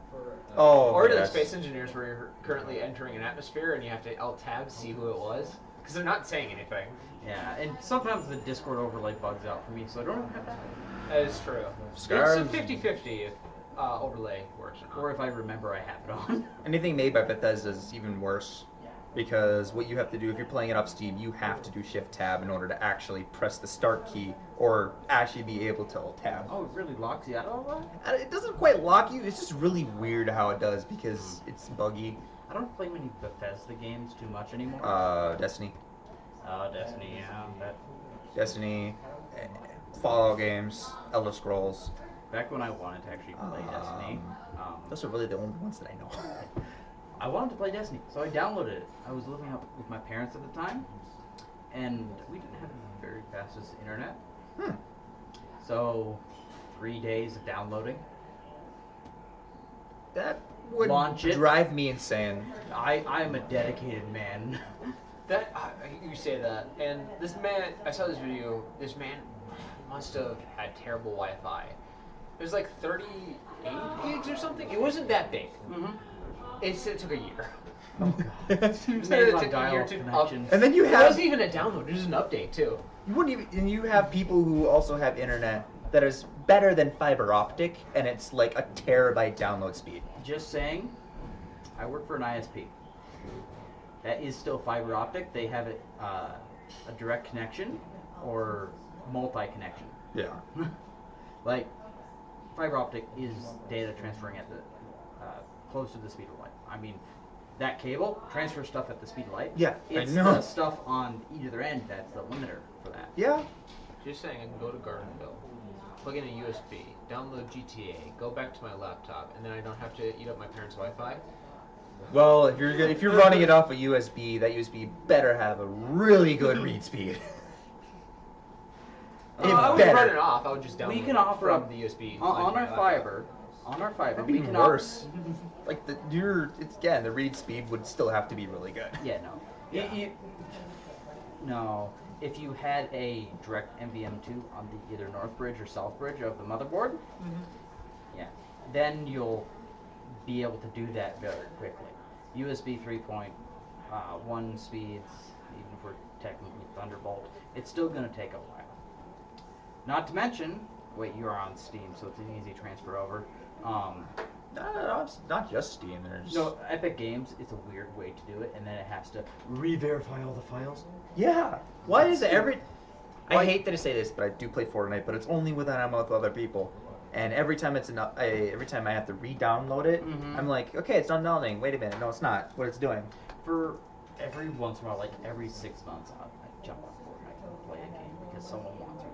Oh, Or to the yes. Space Engineers, where you're currently entering an atmosphere and you have to Alt Tab to see who it was, because they're not saying anything. Yeah, and sometimes the Discord overlay bugs out for me, so I don't know how to. That is true. Skyrim- It's a 50-50 if overlay works or not. Or if I remember I have it on. Anything made by Bethesda is even worse, because what you have to do if you're playing it up Steam, you have to do Shift Tab in order to actually press the Start key or actually be able to Alt Tab. Oh, it really locks you out of that? It doesn't quite lock you. It's just really weird how it does because it's buggy. I don't play many Bethesda games too much anymore. Destiny, Destiny, yeah. Destiny, Fallout games, Elder Scrolls. Back when I wanted to actually play Destiny, Those are really the only ones that I know. I wanted to play Destiny, so I downloaded it. I was living up with my parents at the time, and we didn't have the very fastest internet. So, 3 days of downloading. That would Launch it. drive me insane. I'm a dedicated man. That you say that, and this man, I saw this video. This man must have had terrible Wi-Fi. It was like 38 gigs or something. It wasn't that big. It said it took a year. Oh god. It said it took a year to up. connection. And then you It have wasn't even a download. It was an update too. you wouldn't even, and you have people who also have internet that is better than fiber optic, and it's like a terabyte download speed. Just saying, I work for an ISP. That is still fiber optic. They have a direct connection or multi-connection. Yeah. Like, fiber optic is data transferring at the close to the speed of light. I mean, that cable transfers stuff at the speed of light. Yeah, It's I know. the stuff on either end that's the limiter for that. Yeah. Just saying, I can go to Gardenville, plug in a USB, download GTA, go back to my laptop, and then I don't have to eat up my parents' Wi-Fi. Well, if you're running it off a USB, that USB better have a really good read speed. I would run it off. I would just download We can it offer from up the USB on my our laptop. fiber. On our fiber, That'd be we can worse. Like the read speed would still have to be really good. Yeah, no. Yeah. No. If you had a direct NVM2 on the either north bridge or south bridge of the motherboard, yeah, then you'll be able to do that very quickly. USB 3.1 speeds, even for technically Thunderbolt, it's still going to take a while. Not to mention, wait, you're on Steam, so it's an easy transfer over. No, it's not just Steam. There's No, Epic Games, it's a weird way to do it, and then it has to re-verify all the files. Yeah. Why is it every? Why- I hate that I say this, but I do play Fortnite, but it's only when I'm with other people. And every time every time I have to re-download it, I'm like, okay, it's not downloading. Wait a minute, no, it's not. What it's doing? For every once in a while, like every 6 months, I jump on Fortnite and play a game because someone wants me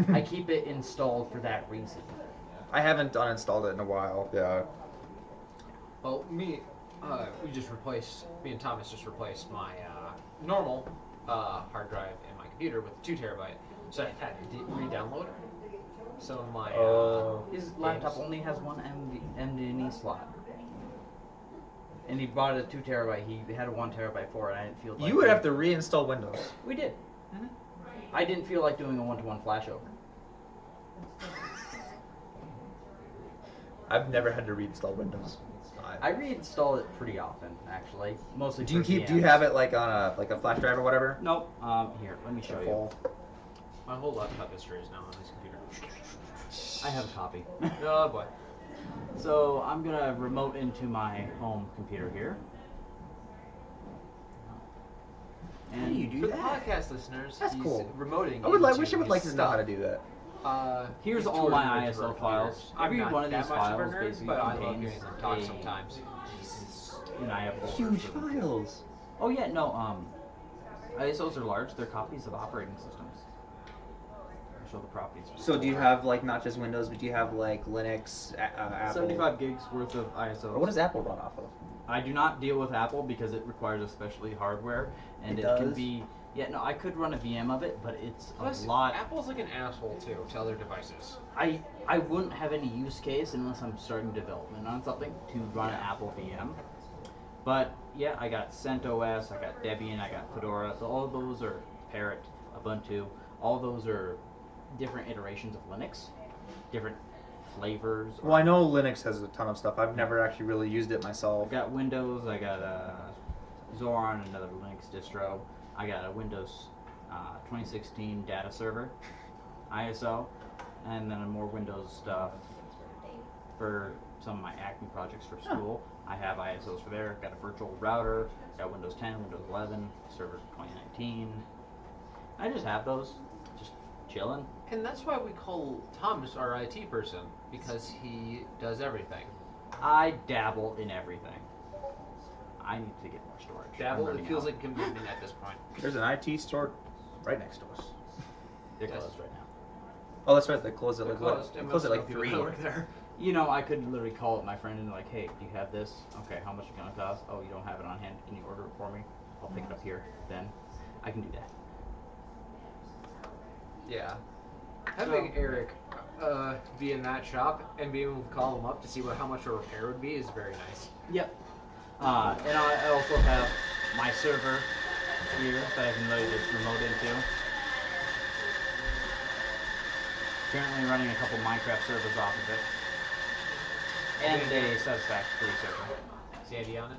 to. I keep it installed for that reason. I haven't uninstalled it in a while. Yeah. Well, me and Thomas just replaced my normal hard drive in my computer with 2 terabyte. So I had to re-download some of my. His laptop games. only has one NVMe slot. And he bought a 2 terabyte. He had a 1 terabyte for it. I didn't feel like You would have to reinstall Windows. We did. I didn't feel like doing a 1-to-1 flashover. I've never had to reinstall Windows. I reinstall it pretty often, actually. Mostly. Do you for keep? Do you VMs. have it like on a flash drive or whatever? Nope. Here, let me show you. My whole laptop history is now on this computer. I have a copy. Oh boy. So I'm gonna remote into my home computer here. How do you do For the that? podcast listeners, That's he's cool. remoting. Wish I would like to know how to do that. Here's he's all my touring with ISO recorders. files. I'm Every not one of that these much of a files nerd, basically but I love contains hearing them talk a- sometimes. And I have Huge folders. files. Oh yeah, no. ISOs are large. They're copies of operating systems. I show the properties. So do you have like not just Windows, but do you have like Linux, Apple? 75 gigs worth of ISOs. Or what does Apple run off of? I do not deal with Apple because it requires especially hardware, and It it can does? be. Yeah, no, I could run a VM of it, but it's Plus, a lot. Apple's like an asshole too to other devices. I wouldn't have any use case unless I'm starting development on something to run an Apple VM. But yeah, I got CentOS, I got Debian, I got Fedora. So all of those are Parrot, Ubuntu. All those are different iterations of Linux, different flavors. Well, I know Linux has a ton of stuff. I've never actually really used it myself. I got Windows. I got Zorin, another Linux distro. I got a Windows 2016 data server, ISO, and then more Windows stuff for some of my Acme projects for school. I have ISOs for there. Got a virtual router. Got Windows 10, Windows 11, server 2019. I just have those, just chilling. And that's why we call Thomas our IT person, because he does everything. I dabble in everything. I need to get more storage. Dabble, it feels like commitment at this point. There's an IT store right next to us. They're Yes. closed right now. Oh, that's right. They close it They're like what? closed, They and close it most like people 3. don't work there. You know, I could literally call up my friend and like, hey, do you have this? Okay, how much is it gonna cost? Oh, you don't have it on hand. Can you order it for me? I'll pick it up here. Then I can do that. Yeah. Having Eric be in that shop and being able to call him up to see how much a repair would be is very nice. Yep. And I also have my server here that I can literally just remote into. Currently running a couple Minecraft servers off of it. And a Satisfactory server. Is Andy on it?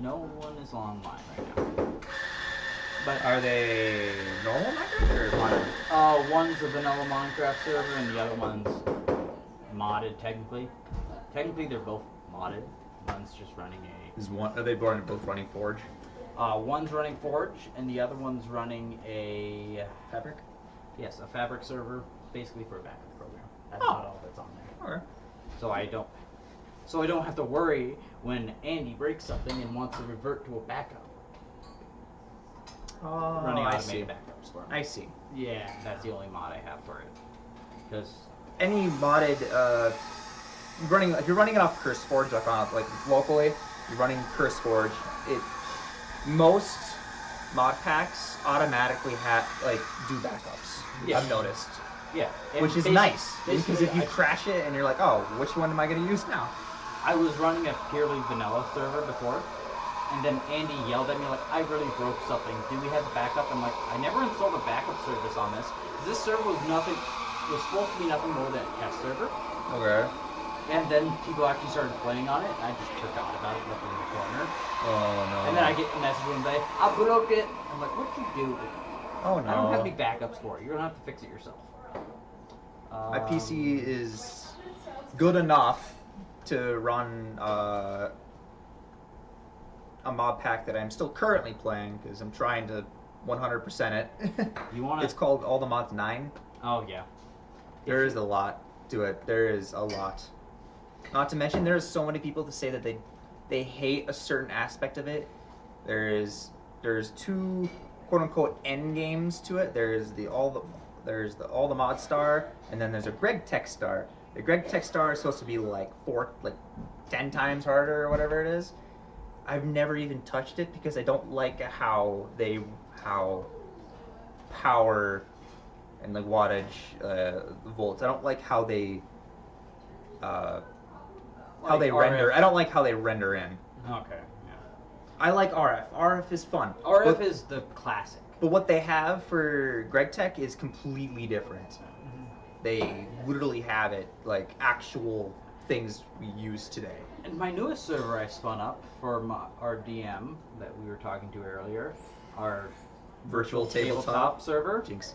No one is online right now. But Are they normal Minecraft or modern? one's a vanilla Minecraft server and the other one's modded technically. Technically they're both modded. One's just running Are they both running Forge? one's running Forge and the other one's running a Fabric? a Fabric server basically for a backup program. That's Oh. not all that's on there. Okay. So I don't have to worry when Andy breaks something and wants to revert to a backup. Oh, Running I automated see. backups for me. I see. Yeah, that's the only mod I have for it. Because Any modded, if you're running it off CurseForge, like locally, you're running CurseForge, most mod packs automatically do backups. Yeah. I've noticed. yeah, and Which is nice, because if you crash it and you're like, oh, which one am I going to use now? I was running a purely vanilla server before, and then Andy yelled at me like, I really broke something. Do we have a backup? I'm like, I never installed a backup service on this. This server was supposed to be nothing more than a test server. Okay. And then people actually started playing on it, and I just forgot about it, left it in the corner. Oh, no. And then I get a message one day, I broke it. I'm like, what'd you do? Oh, no. I don't have any backups for it. You're gonna have to fix it yourself. My PC is good enough to run a mod pack that I'm still currently playing because I'm trying to 100% it. You wanna? It's called All the Mods 9. Oh yeah. There is a lot to it. There is a lot. Not to mention, there's so many people to say that they hate a certain aspect of it. There's 2 quote unquote end games to it. There's the All the Mod Star, and then there's a Greg Tech Star. The Greg Tech Star is supposed to be like 10 times harder or whatever it is. I've never even touched it because I don't like how power and like wattage volts. I don't like how they render. I don't like how they render in. Okay. I like RF. RF is fun. Yeah. RF But- is the classic. But what they have for Greg Tech is completely different. They literally have it like actual things we use today. And my newest server I spun up for our DM that we were talking to earlier, our Virtual tabletop server Jinx.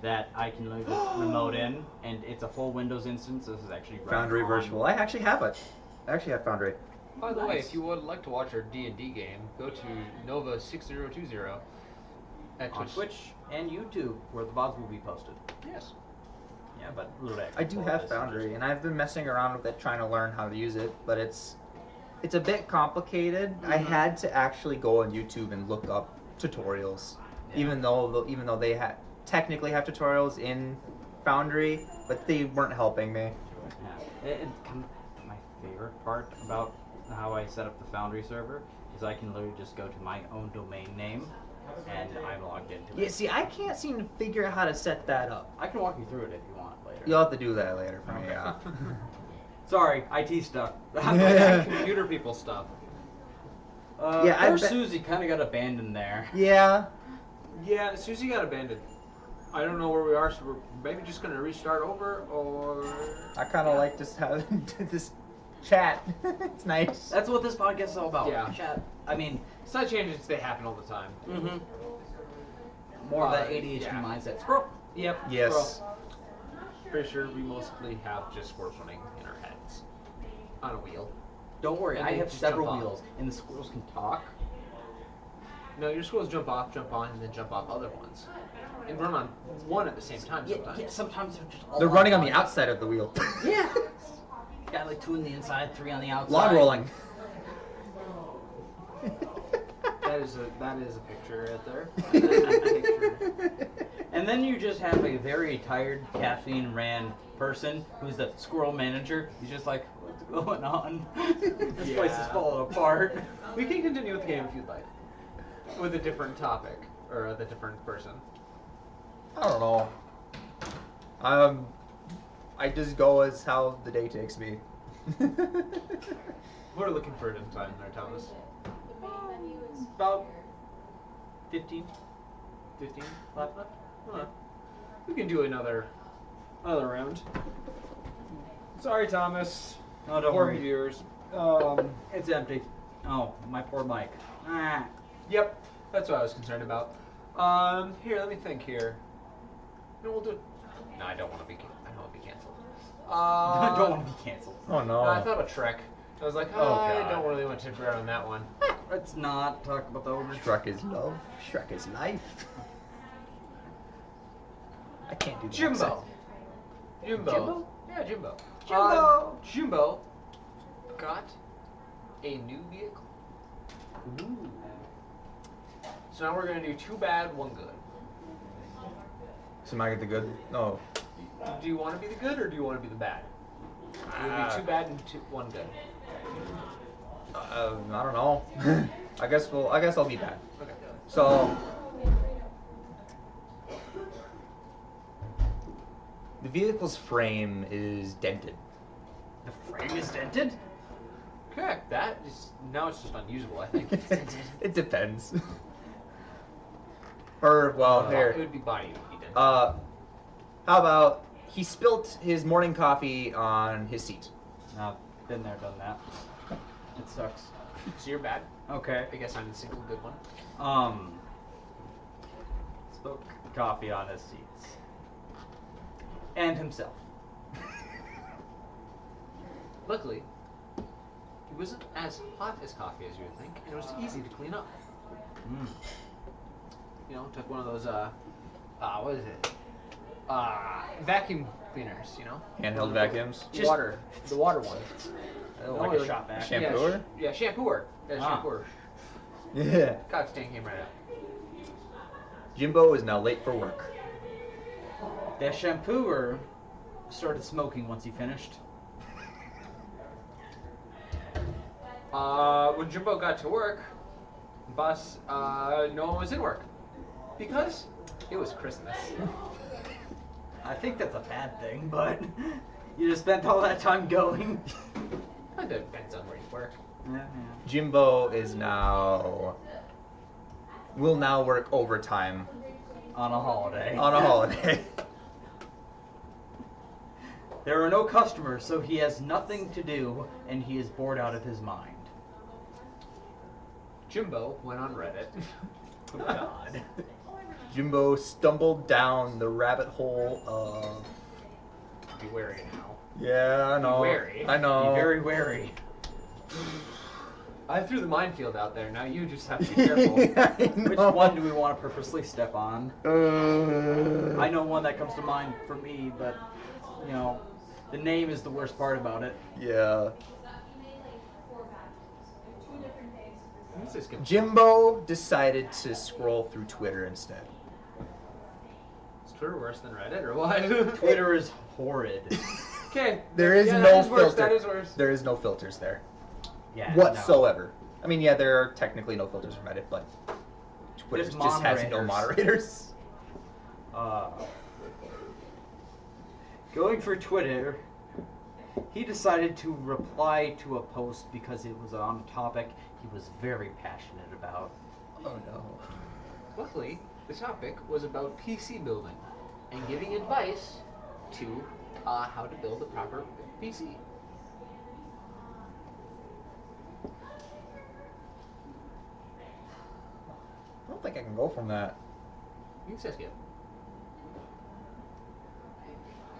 that I can literally just remote in, and it's a full Windows instance. This is actually running Foundry on- Virtual. I actually have it. I actually have Foundry. By the way, Nice. if you would like to watch our D&D game, go to Nova6020 at on Twitch and YouTube, where the VODs will be posted. Yes. Yeah, but literally, I do have Foundry, and I've been messing around with it, trying to learn how to use it, but it's a bit complicated. I had to actually go on YouTube and look up tutorials, even though they technically have tutorials in Foundry, but they weren't helping me. Yeah, it's kind of my favorite part about how I set up the Foundry server is I can literally just go to my own domain name, and I'm logged into Yeah, it. see, I can't seem to figure out how to set that up. I can walk you through it if you want later. You'll have to do that later for me. Okay. Yeah. Sorry, IT stuff. Computer people stuff. Yeah, I poor bet- Susie kind of got abandoned there. Yeah. Yeah, Susie got abandoned. I don't know where we are, so we're maybe just gonna restart over, or... I kind of like just having this chat. It's nice. That's what this podcast is all about. Yeah. Chat. I mean, Side changes, they happen all the time. more of that ADHD yeah. mindset. Squirrel. Yep. Yes. Squirrel. Pretty sure we mostly have just squirrels running in our heads. On a wheel. Don't worry, And I they have just several jump off. wheels, and the squirrels can talk. No, your squirrels jump off, jump on, and then jump off other ones. And run on one at the same time sometimes. Yeah, sometimes they're just all They're running on the one. outside of the wheel. Yeah. Got like 2 on the inside, 3 on the outside. Lawn rolling. That is a picture right there. That is a picture. And then you just have a very tired, caffeine-ran person who's the squirrel manager. He's just like, what's going on? This place is Yeah. falling apart. We can continue with the game if you'd like. With a different topic. Or the different person. I don't know. I just go as how the day takes me. We're looking for it in time there, Thomas. About 15. 15 left? Huh. We can do another round. Sorry, Thomas. No, don't Poor worry. viewers. It's empty. Oh, my poor mic. Ah. Yep, that's what I was concerned about. Here, let me think here. No, we'll do. No, I don't want to be. I don't want to be canceled. I don't want to be canceled. Oh no. No, I thought about Shrek. I was like, Oh, I God. don't really want to tip around on that one. Let's not talk about the ogre. Shrek is love. Shrek is life. I can't do the Jimbo. accent. Jimbo. Jimbo? Yeah, Jimbo. Jimbo. Jimbo got a new vehicle. Ooh. So now we're gonna do 2 bad, 1 good. So am I get the good? No. Do you want to be the good or do you want to be the bad? It would be 2 bad and 1 good. I don't know. I guess I'll be bad. Okay. So the vehicle's frame is dented. The frame is dented? Correct. That is now it's just unusable. I think. It depends. Or well, It here. would be body would be dented. How about he spilt his morning coffee on his seat? No, been there, done that. It sucks. So you're bad. Okay. I guess I'm the single good one. Spoke coffee on his seats. And himself. Luckily, it wasn't as hot as coffee as you would think, and it was easy to clean up. Mm. You know, took one of those what is it? Vacuum cleaners. You know. Handheld vacuums. Just- The water one. Like a shop vac. Shampooer? Yeah, shampooer. Yeah, Ah. shampooer. Yeah. God, stain came right out. Jimbo is now late for work. That shampooer started smoking once he finished. When Jimbo got to work, boss, no one was in work because it was Christmas. I think that's a bad thing, but you just spent all that time going. It depends on where you work. Yeah, Jimbo will now work overtime On a holiday. on a holiday. There are no customers, so he has nothing to do, and he is bored out of his mind. Jimbo went on Reddit. Oh, God. Jimbo stumbled down the rabbit hole of. Be wary now. Yeah, I know. wary. I know. Be very wary. I threw the minefield out there. Now you just have to be careful. Which one do we want to purposely step on? I know one that comes to mind for me, but, you know, the name is the worst part about it. Yeah. Who's this guy? Jimbo decided to scroll through Twitter instead. Is Twitter worse than Reddit or what? Twitter is horrid. Okay. There is yeah, no that is worse, filter. That is worse. There is no filters there. Yeah. Whatsoever. I mean, yeah, there are technically no filters from Reddit, but Twitter There's just has no moderators. moderators. Going for Twitter, he decided to reply to a post because it was on a topic he was very passionate about. Oh no. Luckily, the topic was about PC building and giving advice to how to build a proper PC. I don't think I can go from that. You can say skip.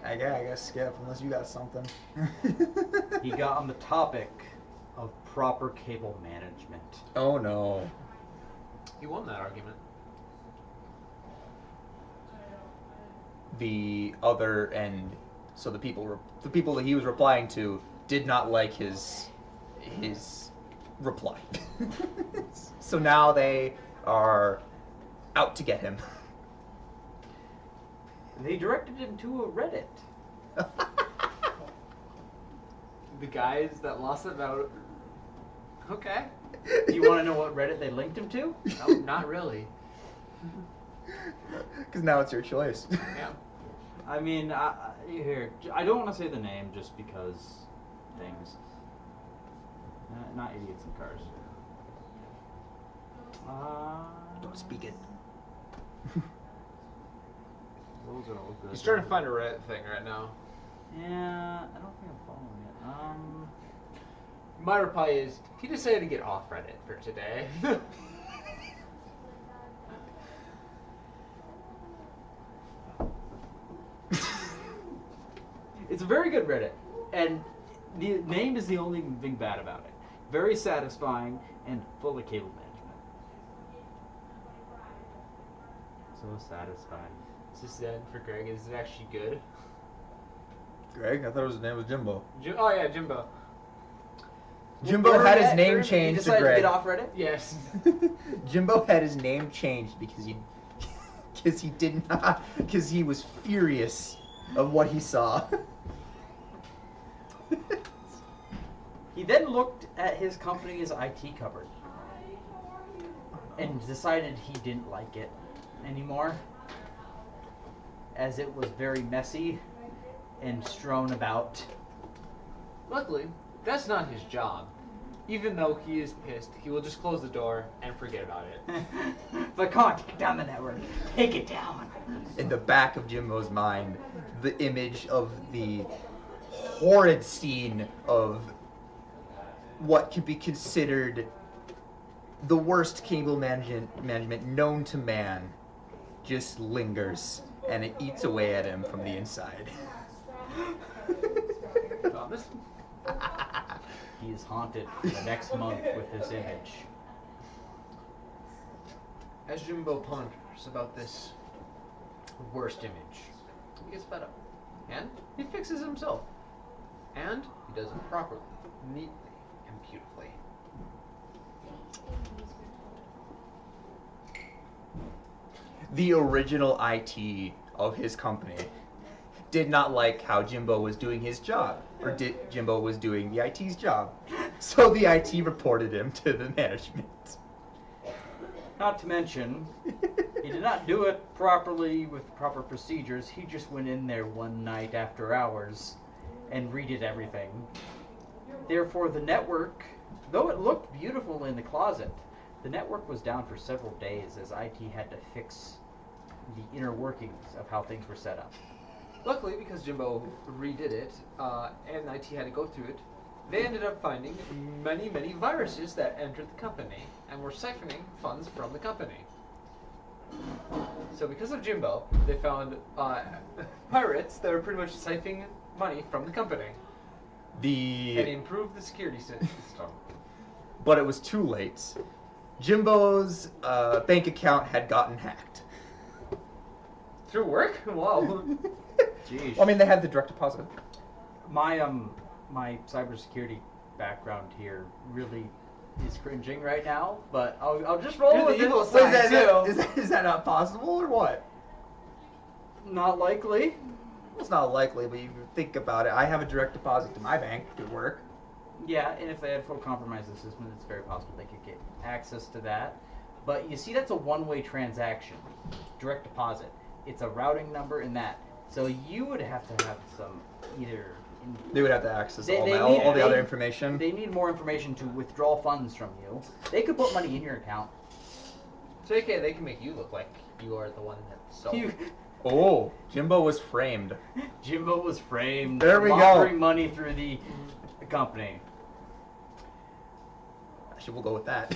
I guess skip unless you got something. He got on the topic of proper cable management. Oh no. He won that argument. The other end, so the people that he was replying to did not like his reply. So now they are out to get him. They directed him to a Reddit. The guys that lost it about. Okay. Do you want to know what Reddit they linked him to? No, not really. Because now it's your choice. Yeah. I mean, here, I don't want to say the name just because things. Not idiots in cars. Don't speak it. Those are all good. He's trying to find a Reddit thing right now. Yeah, I don't think I'm following it. My reply is, he decided to get off Reddit for today. It's a very good Reddit, and the name is the only thing bad about it. Very satisfying and full of cable management. So satisfying. It's just then for Greg, is it actually good? Greg? I thought his name was Jimbo. Oh yeah, Jimbo. Jimbo had his name changed to decided Greg. to get off Reddit? Yes. Jimbo had his name changed because he was furious of what he saw. He then looked at his company's IT cupboard and decided he didn't like it anymore, as it was very messy and strewn about. Luckily, that's not his job. Even though he is pissed, he will just close the door and forget about it. But come on, take down the network. Take it down. In the back of Jimbo's mind, the image of the horrid scene of what could be considered the worst cable management known to man just lingers, and it eats away at him from the inside. Thomas? He is haunted for the next month with this image. As Jimbo ponders about this worst image, he gets fed up. And he fixes it himself. And he does it properly, neatly, and beautifully. The original IT of his company did not like how Jimbo was doing his job, or Jimbo was doing the IT's job. So the IT reported him to the management. Not to mention, he did not do it properly with proper procedures. He just went in there one night after hours and redid everything. Therefore, the network, though it looked beautiful in the closet, the network was down for several days as IT had to fix the inner workings of how things were set up. Luckily, because Jimbo redid it, and IT had to go through it, they ended up finding many, many viruses that entered the company and were siphoning funds from the company. So because of Jimbo, they found pirates that were pretty much siphoning money from the company. And improved the security system. But it was too late. Jimbo's bank account had gotten hacked. Through work? Wow. Jeez. Well, I mean, they had the direct deposit. My cybersecurity background here really is cringing right now, but I'll just roll with it. Is that not possible, or what? Not likely. It's not likely, but you think about it. I have a direct deposit to my bank. Could work. Yeah, and if they had full compromise the system, it's very possible they could get access to that. But you see, that's a one-way transaction. Direct deposit. It's a routing number and that. So you would have to have some either They would have to access They- all, they all, need- all the other they- information. They need more information to withdraw funds from you. They could put money in your account. So okay, they can make you look like you are the one that stole. You, Oh, Jimbo was framed. Jimbo was framed. There we go. Laundering money through the company. Actually, we'll go with that.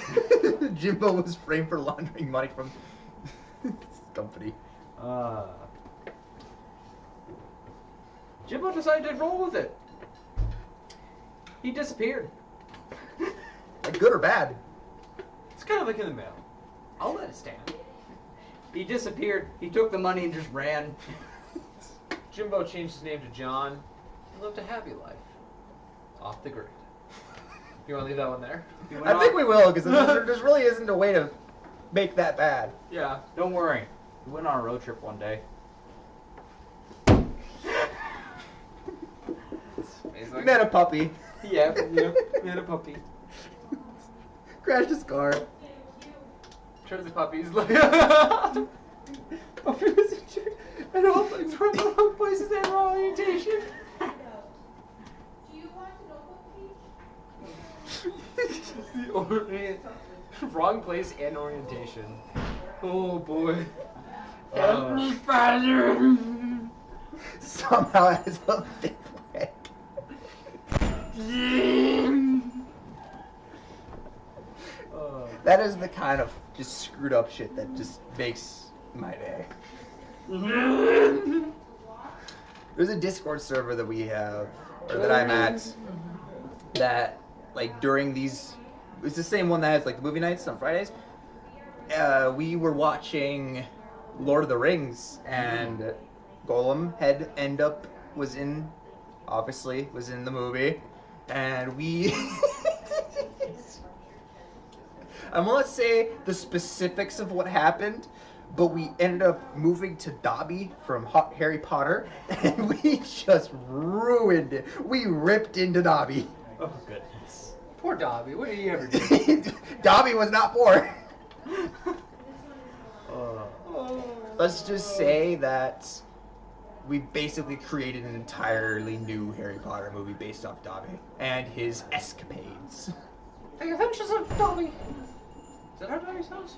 Jimbo was framed for laundering money from this company. Jimbo decided to roll with it. He disappeared. Like, good or bad? It's kind of like in the mail. I'll let it stand. He disappeared. He took the money and just ran. Jimbo changed his name to John and lived a happy life. Off the grid. You want to leave that one there? He went I think off- we will, because there just really isn't a way to make that bad. Yeah. Don't worry. We went on a road trip one day. We met a puppy. Yeah. We had a puppy. Crashed his car. Turns the puppies like puppy was injured and all things were in the wrong places and wrong orientation. Do you want to know what The wrong place and orientation. Oh boy. Somehow has a big leg. That is the kind of just screwed up shit that just makes my day. There's a Discord server that we have, or that I'm at, that, like, during these, it's the same one that has, like, the movie nights on Fridays. We were watching Lord of the Rings, and Golem was in the movie, and we, I won't say the specifics of what happened, but we ended up moving to Dobby from Harry Potter, and we just ruined it. We ripped into Dobby. Oh goodness. Poor Dobby. What did he ever do? Dobby was not poor. Oh. Let's just say that we basically created an entirely new Harry Potter movie based off Dobby and his escapades. The Adventures of Dobby. Is that how Dobby sounds?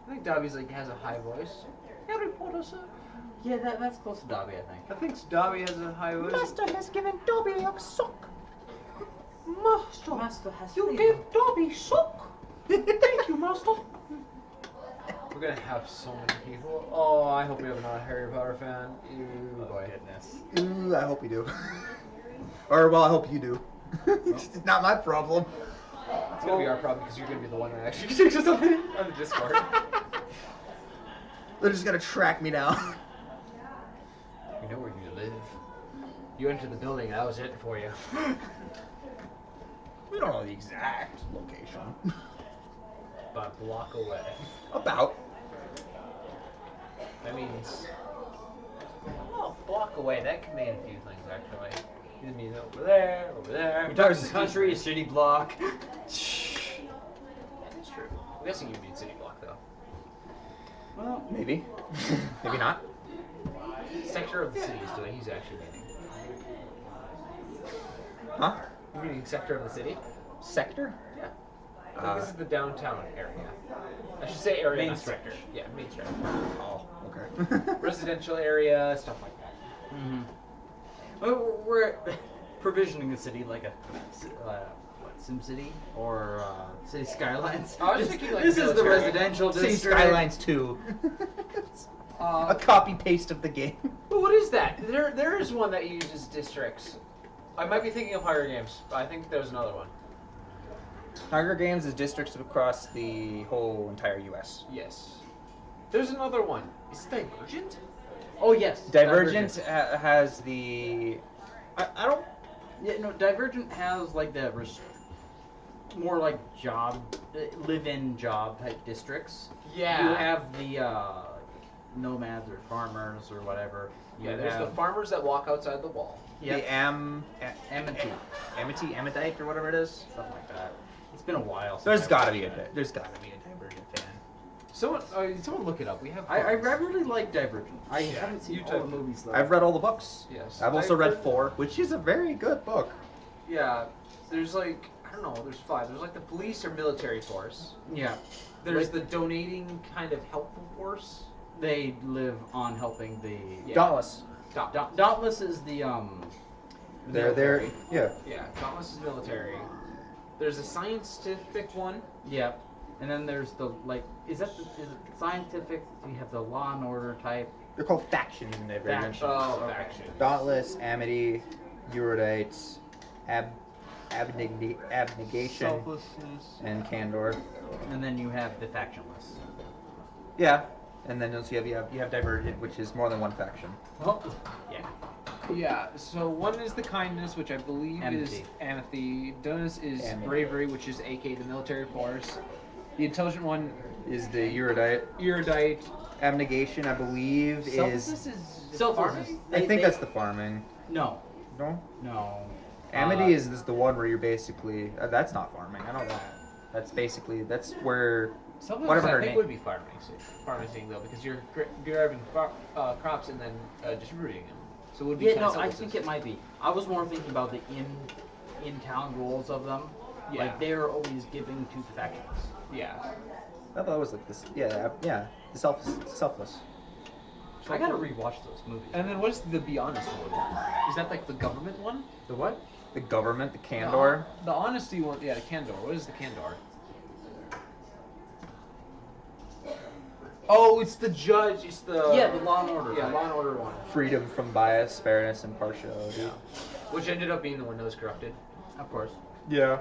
I think Dobby's like has a high voice. Harry Potter, sir. Yeah, that's close to Dobby, I think. I think Dobby has a high voice. has given Dobby a sock. Master has you gave Dobby sock. Thank you, Master. We're gonna have so many people. Oh, I hope we have not a Harry Potter fan. Ew, boy. Goodness. Ooh, I hope you do. Or, well, I hope you do. It's not my problem. It's gonna be our problem because you're gonna be the one that actually takes us on the Discord. They're just gonna track me down. We know where you live. You entered the building, that was it for you. We don't know the exact location. About a block away. About. That means, well, a block away. That can mean a few things actually. It means over there, over there. We talk country, city block. It's true. I'm guessing you mean city block though. Well, Maybe. Maybe not. Sector of the city is doing. He's actually meaning. Huh? You meaning sector of the city? Sector? Yeah. I think this is the downtown area. I should say area, Main not sector. sector. Yeah, main sector. Oh, okay. Residential area, stuff like that. mm-hmm. Well, we're provisioning the city like a what, SimCity or City Skylines. I was thinking like this is the military. residential City district. Skylines 2. A copy paste of the game. But what is that? There is one that uses districts. I might be thinking of Hunger Games, but I think there's another one. Hunger Games is districts across the whole entire U.S. Yes. There's another one. Is it Divergent? Oh yes, Divergent has the. I don't. Yeah, no, Divergent has like the more like live-in job type districts. Yeah. You have the nomads or farmers or whatever. You Yeah, there's have the farmers that walk outside the wall. Yep. The Amity, or whatever it is. Stuff like that. It's been a while. Since There's I gotta watched be a that. Divergent fan. Someone look it up. We have. I phones. really like Divergent. I Yeah, haven't seen you all type- the movies though. I've read all the books. Yes. I've also read Divergent- 4, which is a very good book. Yeah. There's like I don't know. There's 5. There's like the police or military force. Yeah, There's Like- the donating kind of helpful force. they live on helping the. Yeah. Dauntless. Dauntless is the They're there. Yeah. Yeah. Dauntless is military. There's a scientific one. Yeah, and then there's the is it scientific? You have the Law and Order type. They're called factions in Divergent. Faction. Oh, Okay. faction. Dauntless, Amity, Erudite, Abnegation, Selflessness. and Candor. And then you have the factionless. Yeah. And then you'll see you have Divergent, which is more than one faction. Oh, yeah. Yeah, so one is the kindness, which I believe is Amity. Amity. Donis is Amity. bravery, which is AK, the military force. The intelligent one, Is the Erudite. erudite. Abnegation, I believe, Selflessness is. is Selfless farming? is- I think that's the farming. No, No? no. Amity is the one where you're basically. That's not farming. I know that. That's basically. That's where. Selflessness, Whatever I her think name- would be farming though, because you're grabbing crops and then distributing them. So it would be Yeah, kind of no, I selflessness. think it might be. I was more thinking about the in town roles of them. Yeah. Like they're always giving to the factions. Yeah. I thought it was like this. Yeah, yeah. The selfless. I gotta rewatch those movies. And then what's the Be Honest one? Is that like the government one? The what? The government, the Candor. The honesty one, yeah, the Candor. What is the Candor? Oh, it's the judge. It's the Yeah, the Law and Order. Yeah, type. Law and Order one. Freedom from bias, fairness, and partiality. Which ended up being the one that was corrupted. Of course. Yeah.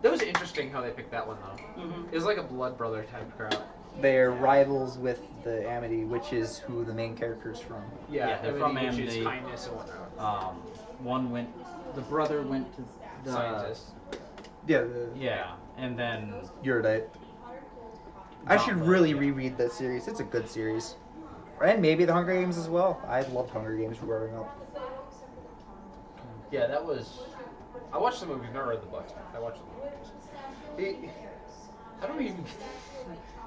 That was interesting how they picked that one though. Mm-hmm. It was like a blood brother type crowd. They're rivals with the Amity, which is who the main character is from. Yeah, they're from which Amity. is kindness and whatnot. One went. The brother went to the Scientist. Yeah, the Yeah, and then Erudite. I should Dauntless, really yeah. reread that series. It's a good series. And maybe the Hunger Games as well. I loved Hunger Games growing up. Yeah, that was. I watched the movies, not read the books. I watched the movies. How do we?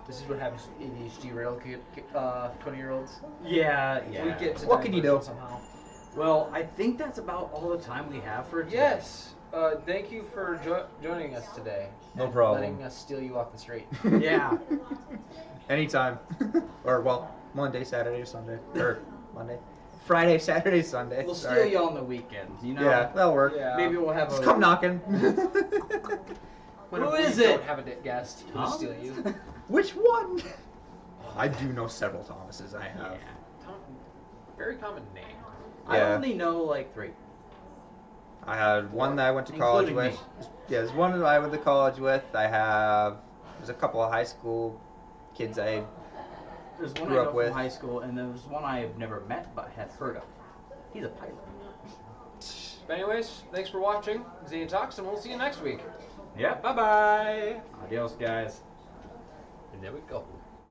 This is what happens to ADHD rail 20-year-olds. yeah. We get to What can you do? somehow. Well, I think that's about all the time we have for today. Yes. Thank you for joining us today. No and problem. Letting us steal you off the street. Yeah. Anytime. Or, well, Monday, Saturday, Sunday. Or Monday. Friday, Saturday, Sunday. We'll Sorry. steal you on the weekends, you know? Yeah, that'll work. Yeah. Maybe we'll have Just a. come knocking. Whenever Who is we it? Don't have a guest. We'll Tom? steal you. Which one? I do know several Thomases. I have. Yeah. Tom, very common name. I Yeah. only know like 3. I had one that I went to college Including with. me. Yeah, there's one that I went to college with. There's a couple of high school kids I There's one Grew I up know with. from high school, and there's one I have never met but have heard of. He's a pilot. But anyways, thanks for watching Zane Talks, and we'll see you next week. Yeah. Bye bye. Adios, guys. And there we go.